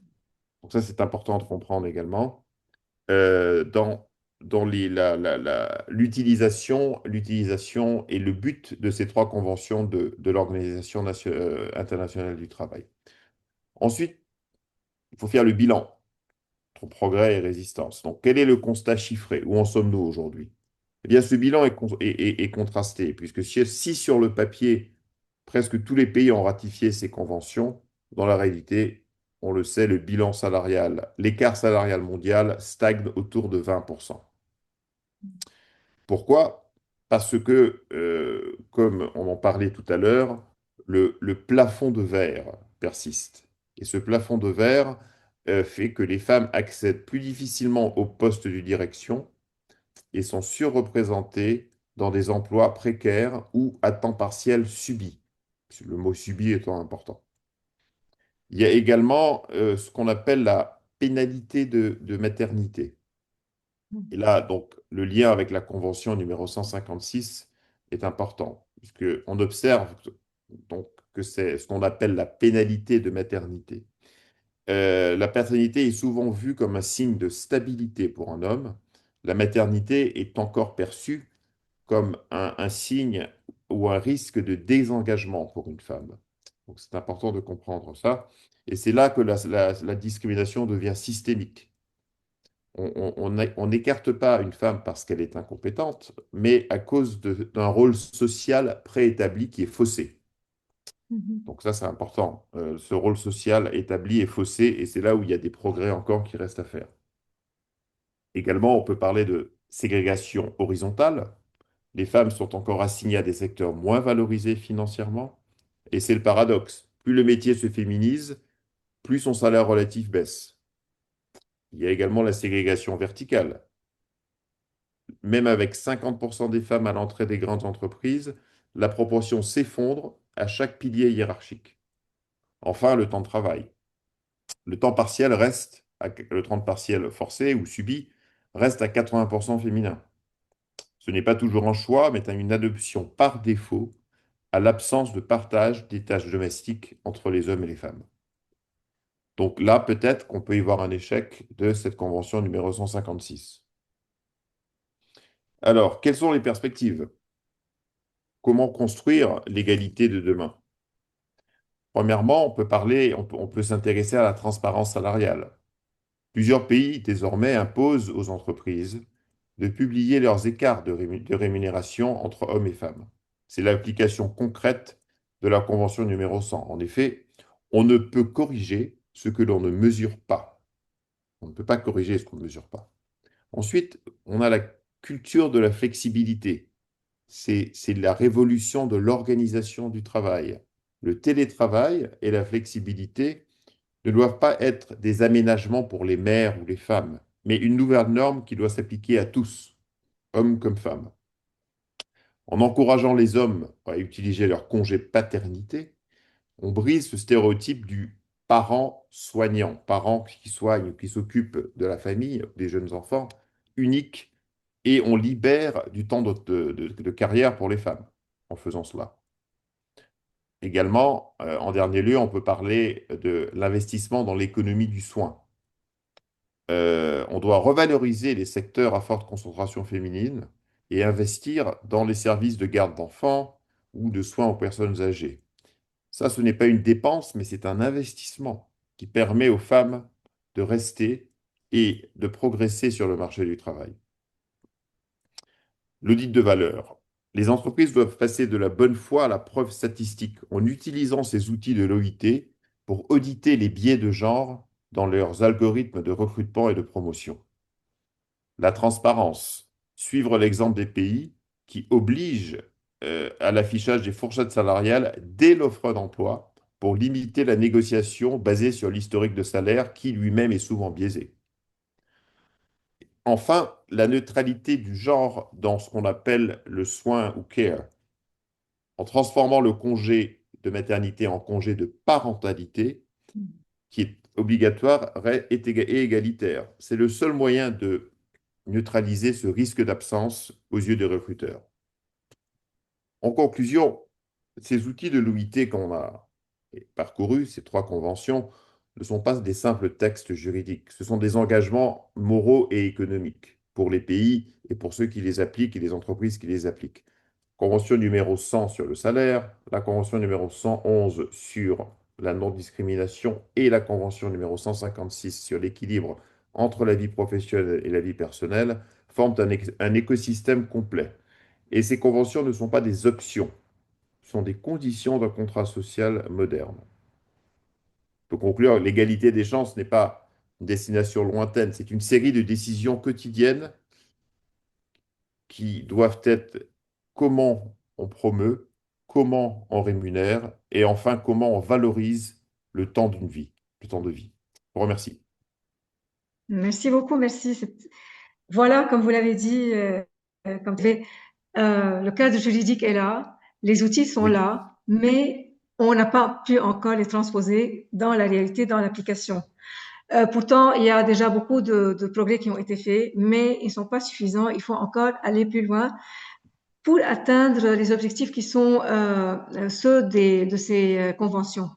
Speaker 7: Donc ça, c'est important de comprendre également. Dans l'utilisation et le but de ces 3 conventions de l'Organisation internationale du travail. Ensuite, il faut faire le bilan entre progrès et résistance. Donc, quel est le constat chiffré? Où en sommes-nous aujourd'hui? Eh bien, ce bilan est contrasté, puisque si sur le papier, presque tous les pays ont ratifié ces conventions, dans la réalité, on le sait, le bilan salarial, l'écart salarial mondial stagne autour de 20%. Pourquoi? Parce que, comme on en parlait tout à l'heure, le plafond de verre persiste. Et ce plafond de verre fait que les femmes accèdent plus difficilement aux postes de direction et sont surreprésentées dans des emplois précaires ou à temps partiel subis. Le mot subi étant important. Il y a également ce qu'on appelle la pénalité de maternité. Et là, donc, le lien avec la convention numéro 156 est important, puisqu'on observe donc, que c'est ce qu'on appelle la pénalité de maternité. La paternité est souvent vue comme un signe de stabilité pour un homme. La maternité est encore perçue comme un signe ou un risque de désengagement pour une femme. Donc c'est important de comprendre ça. Et c'est là que la discrimination devient systémique. On n'écarte pas une femme parce qu'elle est incompétente, mais à cause d'un rôle social préétabli qui est faussé. Donc ça, c'est important. Ce rôle social établi est faussé et c'est là où il y a des progrès encore qui restent à faire. Également, on peut parler de ségrégation horizontale. Les femmes sont encore assignées à des secteurs moins valorisés financièrement. Et c'est le paradoxe. Plus le métier se féminise, plus son salaire relatif baisse. Il y a également la ségrégation verticale. Même avec 50% des femmes à l'entrée des grandes entreprises, la proportion s'effondre à chaque pilier hiérarchique. Enfin, le temps de travail. Le temps partiel forcé ou subi reste à 80% féminin. Ce n'est pas toujours un choix, mais une adoption par défaut à l'absence de partage des tâches domestiques entre les hommes et les femmes. Donc là, peut-être qu'on peut y voir un échec de cette convention numéro 156. Alors, quelles sont les perspectives? Comment construire l'égalité de demain? Premièrement, on peut s'intéresser à la transparence salariale. Plusieurs pays désormais imposent aux entreprises de publier leurs écarts de rémunération entre hommes et femmes. C'est l'application concrète de la Convention numéro 100. En effet, on ne peut corriger ce que l'on ne mesure pas. On ne peut pas corriger ce qu'on ne mesure pas. Ensuite, on a la culture de la flexibilité. C'est la révolution de l'organisation du travail. Le télétravail et la flexibilité ne doivent pas être des aménagements pour les mères ou les femmes, mais une nouvelle norme qui doit s'appliquer à tous, hommes comme femmes. En encourageant les hommes à utiliser leur congé paternité, on brise ce stéréotype du parent soignant, parent qui soigne, qui s'occupe de la famille, des jeunes enfants, unique, et on libère du temps de carrière pour les femmes en faisant cela. Également, en dernier lieu, on peut parler de l'investissement dans l'économie du soin. On doit revaloriser les secteurs à forte concentration féminine et investir dans les services de garde d'enfants ou de soins aux personnes âgées. Ça, ce n'est pas une dépense, mais c'est un investissement qui permet aux femmes de rester et de progresser sur le marché du travail. L'audit de valeur. Les entreprises doivent passer de la bonne foi à la preuve statistique en utilisant ces outils de l'OIT pour auditer les biais de genre dans leurs algorithmes de recrutement et de promotion. La transparence. Suivre l'exemple des pays qui obligent à l'affichage des fourchettes salariales dès l'offre d'emploi pour limiter la négociation basée sur l'historique de salaire qui lui-même est souvent biaisé. Enfin, la neutralité du genre dans ce qu'on appelle le soin ou care. En transformant le congé de maternité en congé de parentalité, qui est obligatoire et égalitaire. C'est le seul moyen de neutraliser ce risque d'absence aux yeux des recruteurs. En conclusion, ces outils de l'OIT qu'on a parcourus, ces 3 conventions, ne sont pas des simples textes juridiques. Ce sont des engagements moraux et économiques pour les pays et pour ceux qui les appliquent et les entreprises qui les appliquent. Convention numéro 100 sur le salaire, la convention numéro 111 sur la non-discrimination et la convention numéro 156 sur l'équilibre entre la vie professionnelle et la vie personnelle forment un écosystème complet. Et ces conventions ne sont pas des options, ce sont des conditions d'un contrat social moderne. Pour conclure, l'égalité des chances n'est pas une destination lointaine, c'est une série de décisions quotidiennes qui doivent être comment on promeut, comment on rémunère et enfin comment on valorise le temps d'une vie, le temps de vie. Je vous remercie.
Speaker 1: Merci beaucoup, merci. Voilà, comme vous l'avez dit, le cadre juridique est là, les outils sont là, mais on n'a pas pu encore les transposer dans la réalité, dans l'application. Pourtant, il y a déjà beaucoup de progrès qui ont été faits, mais ils ne sont pas suffisants. Il faut encore aller plus loin pour atteindre les objectifs qui sont ceux de ces conventions.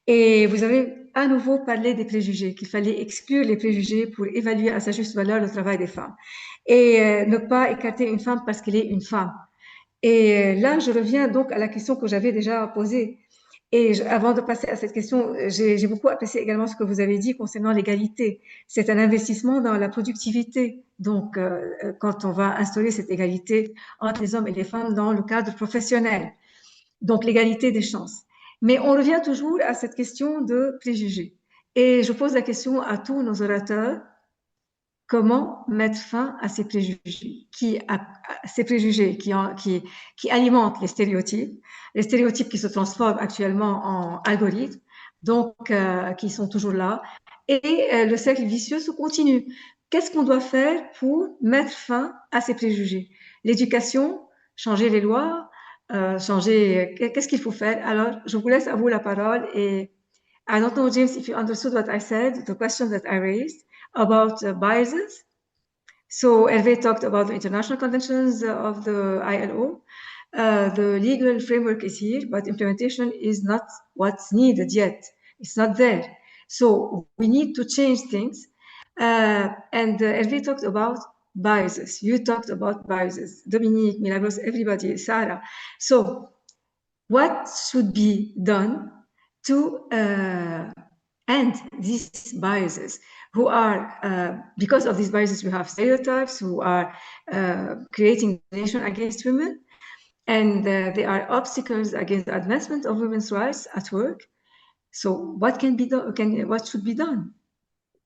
Speaker 1: Et vous avez à nouveau parlé des préjugés, qu'il fallait exclure les préjugés pour évaluer à sa juste valeur le travail des femmes. Et ne pas écarter une femme parce qu'elle est une femme. Et là, je reviens donc à la question que j'avais déjà posée. Et avant de passer à cette question, j'ai beaucoup apprécié également ce que vous avez dit concernant l'égalité. C'est un investissement dans la productivité. Donc, quand on va instaurer cette égalité entre les hommes et les femmes dans le cadre professionnel. Donc, l'égalité des chances. Mais on revient toujours à cette question de préjugés. Et je pose la question à tous nos orateurs. comment mettre fin à ces préjugés qui alimentent les stéréotypes qui se transforment actuellement en algorithmes, donc qui sont toujours là, et le cercle vicieux se continue. Qu'est-ce qu'on doit faire pour mettre fin à ces préjugés? L'éducation, changer les lois, qu'est-ce qu'il faut faire? Alors, je vous laisse à vous la parole, et I don't know, James, if you understood what I said, the question that I raised about biases. So Hervé talked about the international conventions of the ILO. The legal framework is here, but implementation is not what's needed yet. It's not there. So we need to change things. And Hervé talked about biases. You talked about biases. Dominique, Milagros, everybody, Sarah. So what should be done to end these biases, who are, because of these biases, we have stereotypes who are creating discrimination against women, and they are obstacles against the advancement of women's rights at work. So what can be done? What should be done?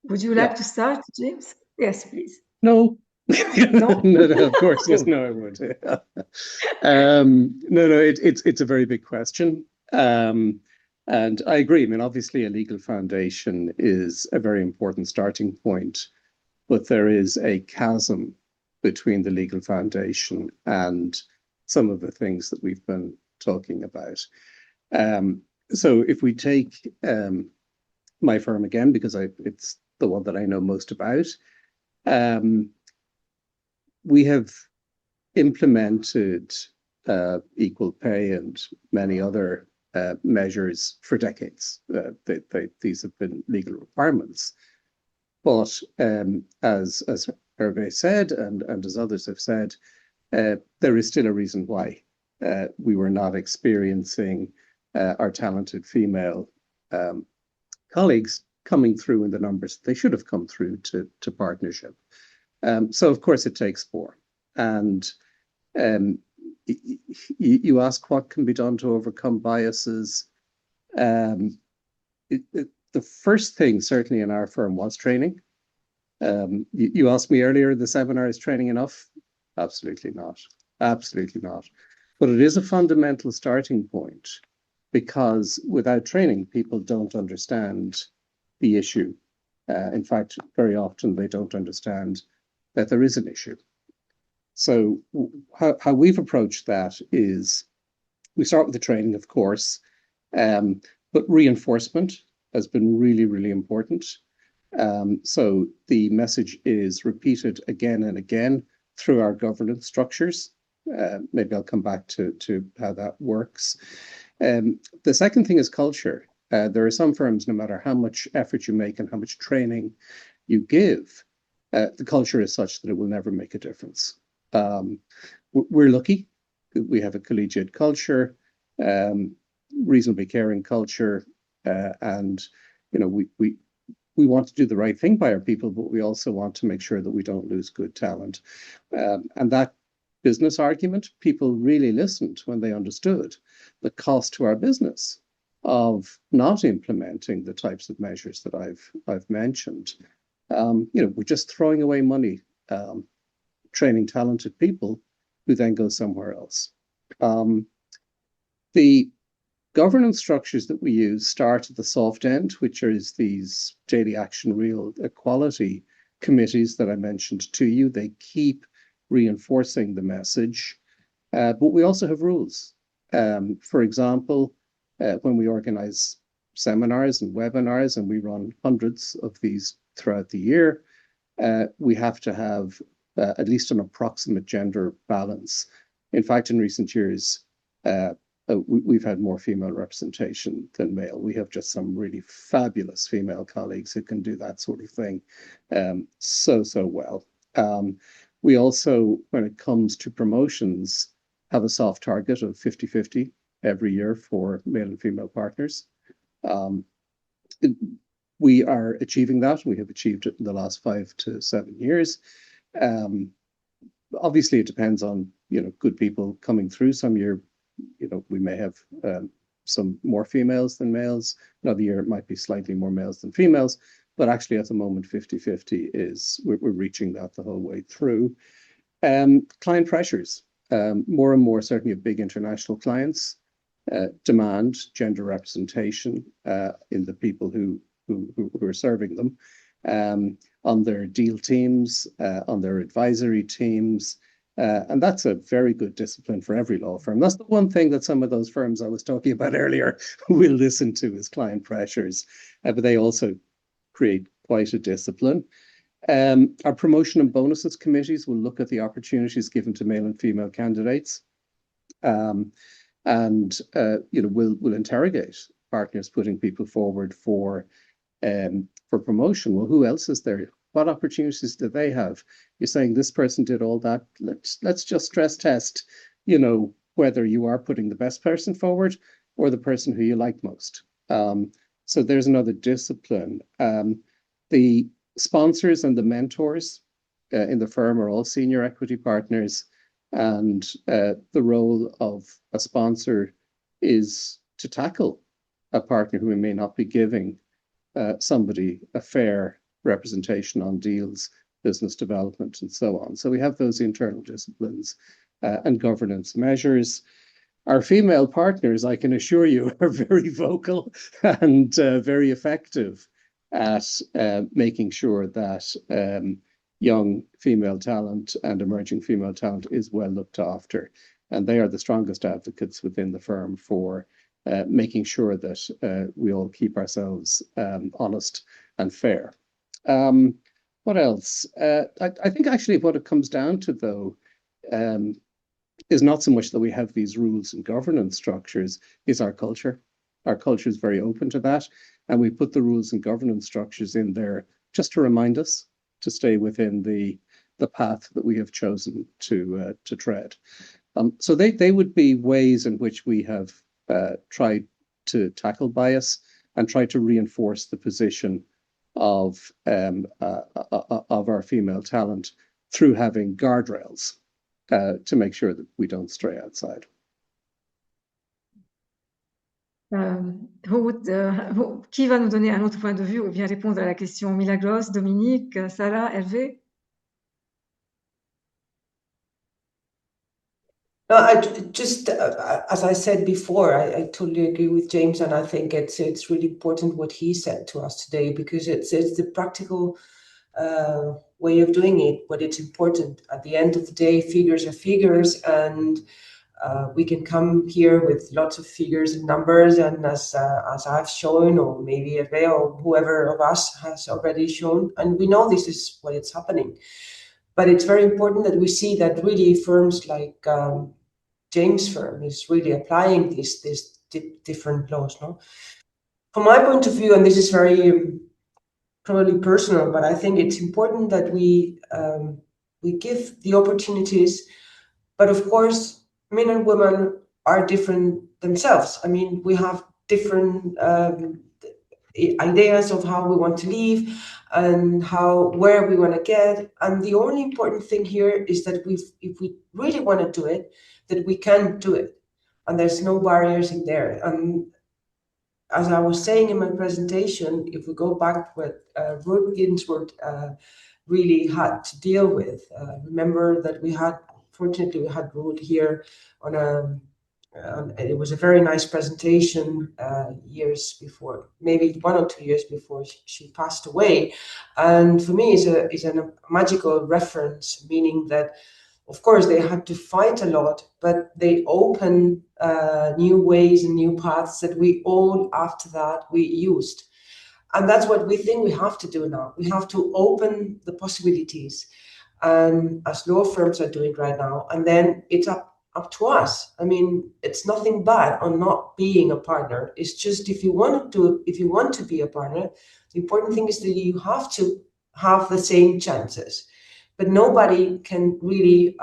Speaker 1: Would you like to start, James? Yes, please.
Speaker 4: No.
Speaker 1: No?
Speaker 4: No, of course, yes, no, I would. No, it's a very big question. And I agree. I mean, obviously, a legal foundation is a very important starting point, but there is a chasm between the legal foundation and some of the things that we've been talking about. So if we take my firm again, because it's the one that I know most about, we have implemented equal pay and many other measures for decades. These have been legal requirements. But as Hervé said, and as others have said, there is still a reason why we were not experiencing our talented female colleagues coming through in the numbers they should have come through to partnership. So, of course, it takes more. And you ask what can be done to overcome biases. The first thing, certainly in our firm, was training. You asked me earlier, the seminar, is training enough? Absolutely not. Absolutely not. But it is a fundamental starting point, because without training, people don't understand the issue. In fact, very often they don't understand that there is an issue. So how we've approached that is we start with the training, of course, but reinforcement has been really, really important. So the message is repeated again and again through our governance structures. Maybe I'll come back to how that works. The second thing is culture. There are some firms, no matter how much effort you make and how much training you give, the culture is such that it will never make a difference. We're lucky. We have a collegiate culture, reasonably caring culture, and we want to do the right thing by our people, but we also want to make sure that we don't lose good talent. And that business argument, people really listened when they understood the cost to our business of not implementing the types of measures that I've mentioned. We're just throwing away money, training talented people who then go somewhere else. The governance structures that we use start at the soft end, which is these daily action real equality committees that I mentioned to you. They keep reinforcing the message, but we also have rules. For example, when we organize seminars and webinars, and we run hundreds of these throughout the year, we have to have at least an approximate gender balance. In fact, in recent years, we've had more female representation than male. We have just some really fabulous female colleagues who can do that sort of thing so well. We also, when it comes to promotions, have a soft target of 50-50 every year for male and female partners. We are achieving that. We have achieved it in the last 5 to 7 years. Obviously, it depends on good people coming through. Some year, we may have some more females than males. Another year, it might be slightly more males than females. but actually at the moment 50-50 is we're reaching that the whole way through. Client pressures, more and more certainly of big international clients demand gender representation in the people who are serving them, on their deal teams, on their advisory teams. And that's a very good discipline for every law firm. That's the one thing that some of those firms I was talking about earlier will listen to is client pressures, but they also create quite a discipline. Our promotion and bonuses committees will look at the opportunities given to male and female candidates, and we'll interrogate partners putting people forward for promotion. Well, who else is there? What opportunities do they have? You're saying this person did all that. Let's just stress test, whether you are putting the best person forward or the person who you like most. So there's another discipline. The sponsors and the mentors in the firm are all senior equity partners, and the role of a sponsor is to tackle a partner who may not be giving somebody a fair representation on deals, business development, and so on. So we have those internal disciplines and governance measures. Our female partners, I can assure you, are very vocal and very effective at making sure that young female talent and emerging female talent is well looked after. And they are the strongest advocates within the firm for making sure that we all keep ourselves honest and fair. What else? I think actually what it comes down to, though, is not so much that we have these rules and governance structures, is our culture. Our culture is very open to that. And we put the rules and governance structures in there just to remind us to stay within the path that we have chosen to tread. So they would be ways in which we have tried to tackle bias and try to reinforce the position of our female talent through having guardrails to make sure that we don't stray outside.
Speaker 1: Qui va nous donner un autre point de vue ou bien répondre à la question? Milagros, Dominique, Sarah, Hervé?
Speaker 5: No, as I said before, I totally agree with James, and I think it's really important what he said to us today, because it's the practical way of doing it. But it's important at the end of the day. Figures are figures, and we can come here with lots of figures and numbers, and as I've shown, or maybe Hervé or whoever of us has already shown, and we know this is what is happening. But it's very important that we see that really firms like James' firm is really applying these different laws. No, from my point of view, and this is very probably personal, but I think it's important that we give the opportunities. But of course, men and women are different themselves. I mean, we have different ideas of how we want to live and where we want to get. And the only important thing here is that if we really want to do it, that we can do it. And there's no barriers in there. And as I was saying in my presentation, if we go back what Ruth Ginsburg really had to deal with, remember that fortunately we had Ruth here it was a very nice presentation years before, maybe 1 or 2 years before she passed away. And for me, is a magical reference, meaning that, of course, they had to fight a lot, but they opened new ways and new paths that we all, after that, we used. And that's what we think we have to do now. We have to open the possibilities, and as law firms are doing right now. And then it's up to us. I mean, it's nothing bad on not being a partner. It's just if you want to be a partner, the important thing is that you have to have the same chances. But nobody can really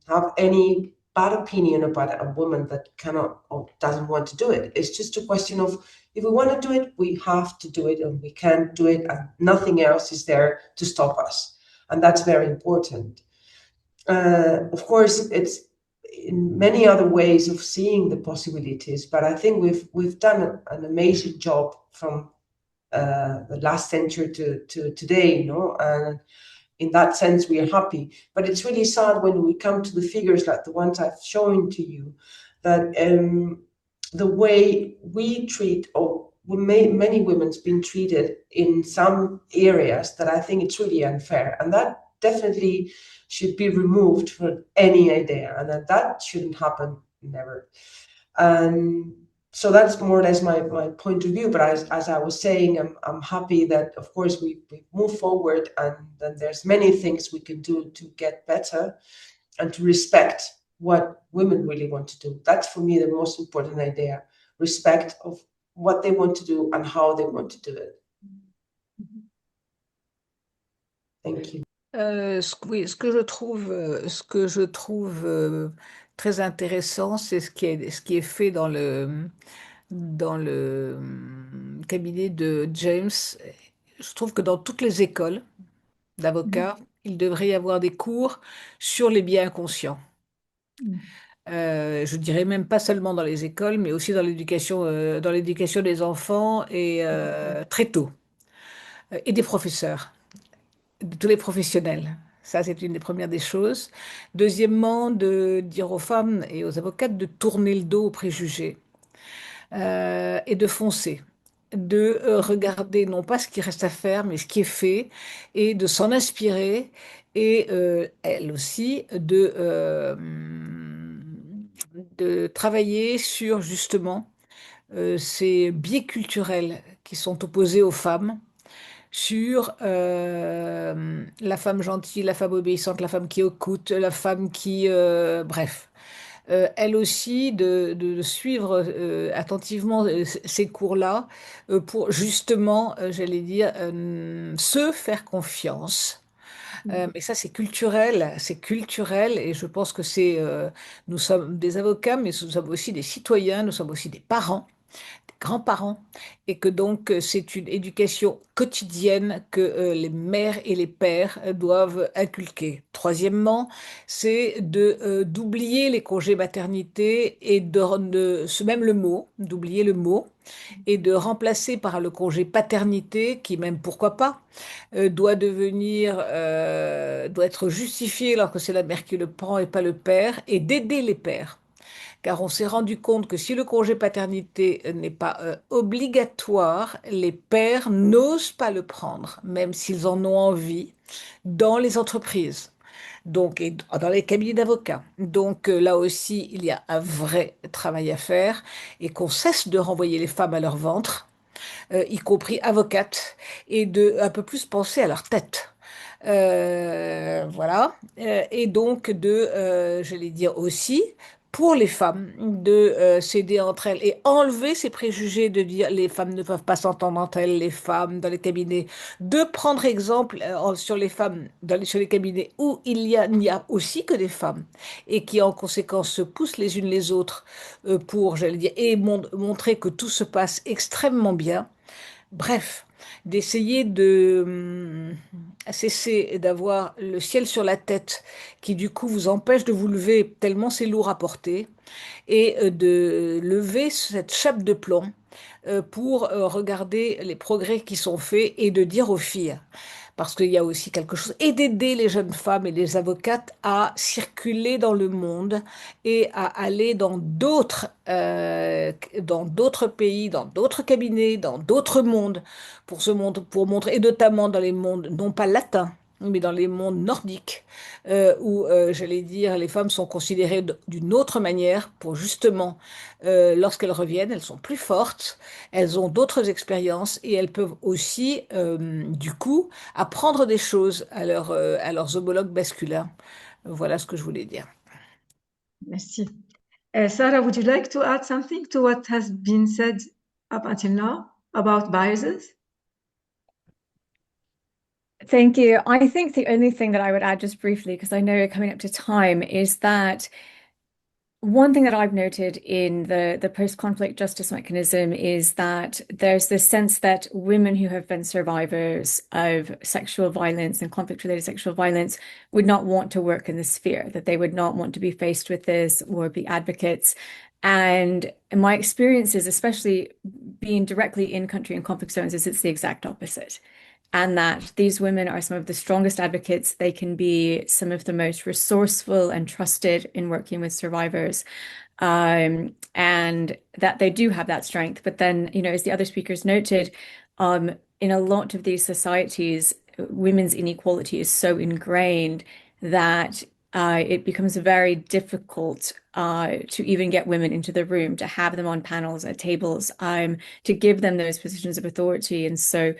Speaker 5: have any bad opinion about a woman that cannot or doesn't want to do it. It's just a question of, if we want to do it, we have to do it, and we can do it, and nothing else is there to stop us. And that's very important. Of course, it's in many other ways of seeing the possibilities, but I think we've done an amazing job from the last century to today, and in that sense we are happy. But it's really sad when we come to the figures like the ones I've shown to you, that the way we treat, or many women's been treated in some areas, that I think it's really unfair, and that definitely should be removed from any idea, and that shouldn't happen, never. And so that's more or less my point of view. But as I was saying, I'm happy that, of course, we move forward, and then there's many things we can do to get better and to respect what women really want to do. That's for me the most important idea: respect of what they want to do and how they want to do it. Thank you.
Speaker 3: Ce que je trouve très intéressant, c'est ce qui est fait dans le cabinet de James. Je trouve que dans toutes les écoles d'avocats, il devrait y avoir des cours sur les biais inconscients. Je dirais même pas seulement dans les écoles, mais aussi dans l'éducation des enfants, et très tôt, et des professeurs, de tous les professionnels. Ça, c'est une des premières des choses. Deuxièmement, de dire aux femmes et aux avocates de tourner le dos aux préjugés et de foncer, de regarder non pas ce qui reste à faire, mais ce qui est fait, et de s'en inspirer, et elle aussi de travailler sur justement ces biais culturels qui sont opposés aux femmes, sur la femme gentille, la femme obéissante, la femme qui écoute, la femme qui... bref. Elle aussi, de suivre attentivement ces cours-là pour justement, j'allais dire, se faire confiance. Mais ça, c'est culturel, et je pense que nous sommes des avocats, mais nous sommes aussi des citoyens, nous sommes aussi des parents, grands-parents, et que donc c'est une éducation quotidienne que les mères et les pères doivent inculquer. Troisièmement, c'est d'oublier les congés maternité, et même le mot, d'oublier le mot, et de remplacer par le congé paternité, qui même, pourquoi pas, doit être justifié lorsque c'est la mère qui le prend et pas le père, et d'aider les pères. Car on s'est rendu compte que si le congé paternité n'est pas obligatoire, les pères n'osent pas le prendre, même s'ils en ont envie, dans les entreprises, donc, et dans les cabinets d'avocats. Donc là aussi, il y a un vrai travail à faire, et qu'on cesse de renvoyer les femmes à leur ventre, y compris avocates, et de un peu plus penser à leur tête. Voilà. Et donc j'allais dire aussi, pour les femmes, de s'aider entre elles et enlever ces préjugés de dire les femmes ne peuvent pas s'entendre entre elles, les femmes dans les cabinets, de prendre exemple sur les femmes sur les cabinets où il n'y a aussi que des femmes, et qui en conséquence se poussent les unes les autres pour, j'allais dire, et montrer que tout se passe extrêmement bien. Bref, d'essayer de cesser d'avoir le ciel sur la tête, qui du coup vous empêche de vous lever tellement c'est lourd à porter, et de lever cette chape de plomb pour regarder les progrès qui sont faits, et de dire aux filles, parce qu'il y a aussi quelque chose, et d'aider les jeunes femmes et les avocates à circuler dans le monde, et à aller dans d'autres pays, dans d'autres cabinets, dans d'autres mondes, pour montrer, et notamment dans les mondes, non pas latins, mais dans les mondes nordiques, où, j'allais dire, les femmes sont considérées d'une autre manière, pour justement, lorsqu'elles reviennent, elles sont plus fortes, elles ont d'autres expériences, et elles peuvent aussi, du coup, apprendre des choses à leurs homologues masculins. Voilà ce que je voulais dire.
Speaker 1: Merci. Sarah, would you like to add something to what has been said up until now about biases?
Speaker 6: Thank you. I think the only thing that I would add just briefly, because I know you're coming up to time, is that one thing that I've noted in the post-conflict justice mechanism is that there's this sense that women who have been survivors of sexual violence and conflict-related sexual violence would not want to work in this sphere, that they would not want to be faced with this or be advocates. And my experiences, especially being directly in country and conflict zones, is it's the exact opposite. And that these women are some of the strongest advocates. They can be some of the most resourceful and trusted in working with survivors. And that they do have that strength. But then, as the other speakers noted, in a lot of these societies, women's inequality is so ingrained that it becomes very difficult to even get women into the room, to have them on panels at tables, to give them those positions of authority. And so,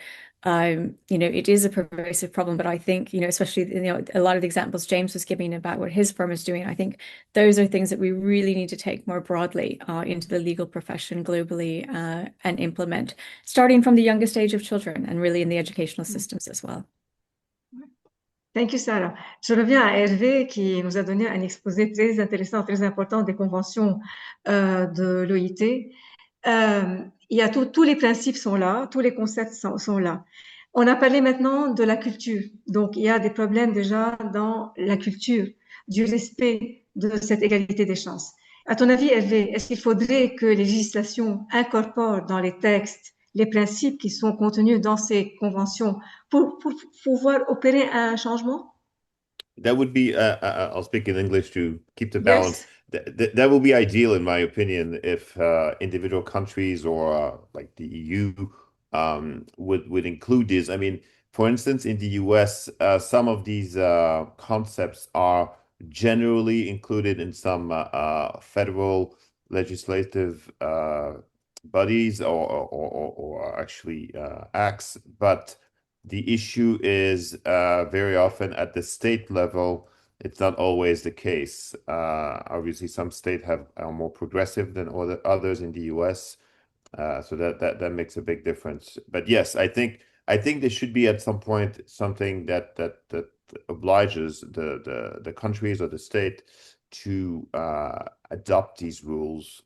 Speaker 6: it is a pervasive problem, but I think, especially, a lot of the examples James was giving about what his firm is doing, I think those are things that we really need to take more broadly into the legal profession globally and implement, starting from the youngest age of children and really in the educational systems as well.
Speaker 1: Thank you, Sarah. Je reviens à Hervé qui nous a donné un exposé très intéressant, très important des conventions de l'OIT. Il y a tous les principes sont là, tous les concepts sont là. On a parlé maintenant de la culture. Donc, il y a des problèmes déjà dans la culture, du respect de cette égalité des chances. À ton avis, Hervé, est-ce qu'il faudrait que les législations incorporent dans les textes les principes qui sont contenus dans ces conventions pour pouvoir opérer un changement?
Speaker 7: That would be, I'll speak in English to keep the balance.
Speaker 1: Yes.
Speaker 7: That would be ideal, in my opinion, if individual countries or like the EU would include this. I mean, for instance, in the US, some of these concepts are generally included in some federal legislative bodies or actually acts, but the issue is very often at the state level, it's not always the case. Obviously, some states are more progressive than others in the US, so that makes a big difference. But yes, I think there should be at some point something that obliges the countries or the state to adopt these rules,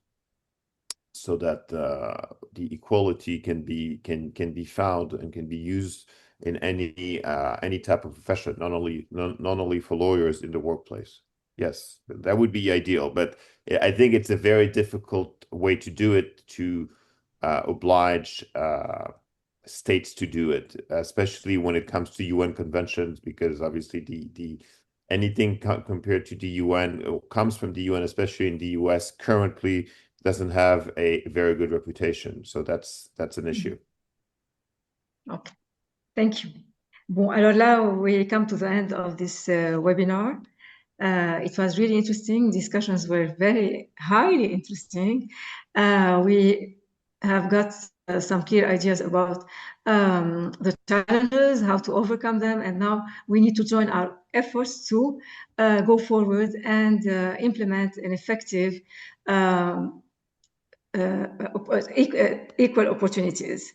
Speaker 7: so that the equality can be found and can be used in any type of profession, not only for lawyers in the workplace. Yes, that would be ideal, but I think it's a very difficult way to do it, to oblige states to do it, especially when it comes to UN conventions, because obviously the anything compared to the UN comes from the UN, especially in the US currently, doesn't have a very good reputation. So that's an issue.
Speaker 1: Okay, thank you. Bon, alors là, we come to the end of this webinar. It was really interesting. Discussions were very highly interesting. We have got some clear ideas about the challenges, how to overcome them, and now we need to join our efforts to go forward and implement an effective equal opportunities.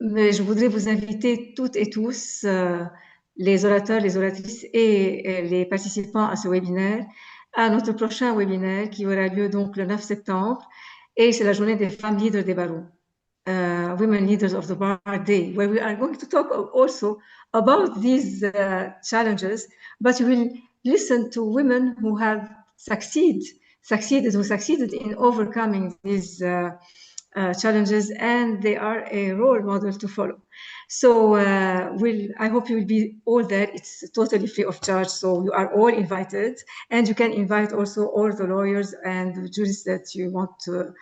Speaker 1: Mais je voudrais vous inviter toutes et tous, les orateurs, les oratrices et les participants à ce webinaire, à notre prochain webinaire qui aura lieu donc le 9 septembre, et c'est la journée des femmes leaders des barreaux, Women Leaders of the Bar Day, where we are going to talk also about these challenges, but we will listen to women who have succeeded in overcoming these challenges, and they are a role model to follow. So I hope you will be all there. It's totally free of charge, so you are all invited, and you can invite also all the lawyers and the jurists that you want to,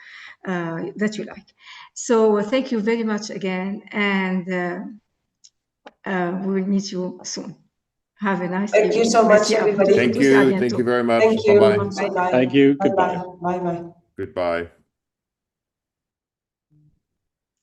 Speaker 1: that you like. So thank you very much again, and we will meet you soon. Have a nice evening.
Speaker 5: Thank you so much, everybody.
Speaker 7: Thank you very much.
Speaker 5: Thank you.
Speaker 7: Bye-bye.
Speaker 5: Bye-bye.
Speaker 4: Thank you.
Speaker 5: Bye-bye.
Speaker 4: Goodbye.
Speaker 5: Bye-bye.
Speaker 7: Goodbye.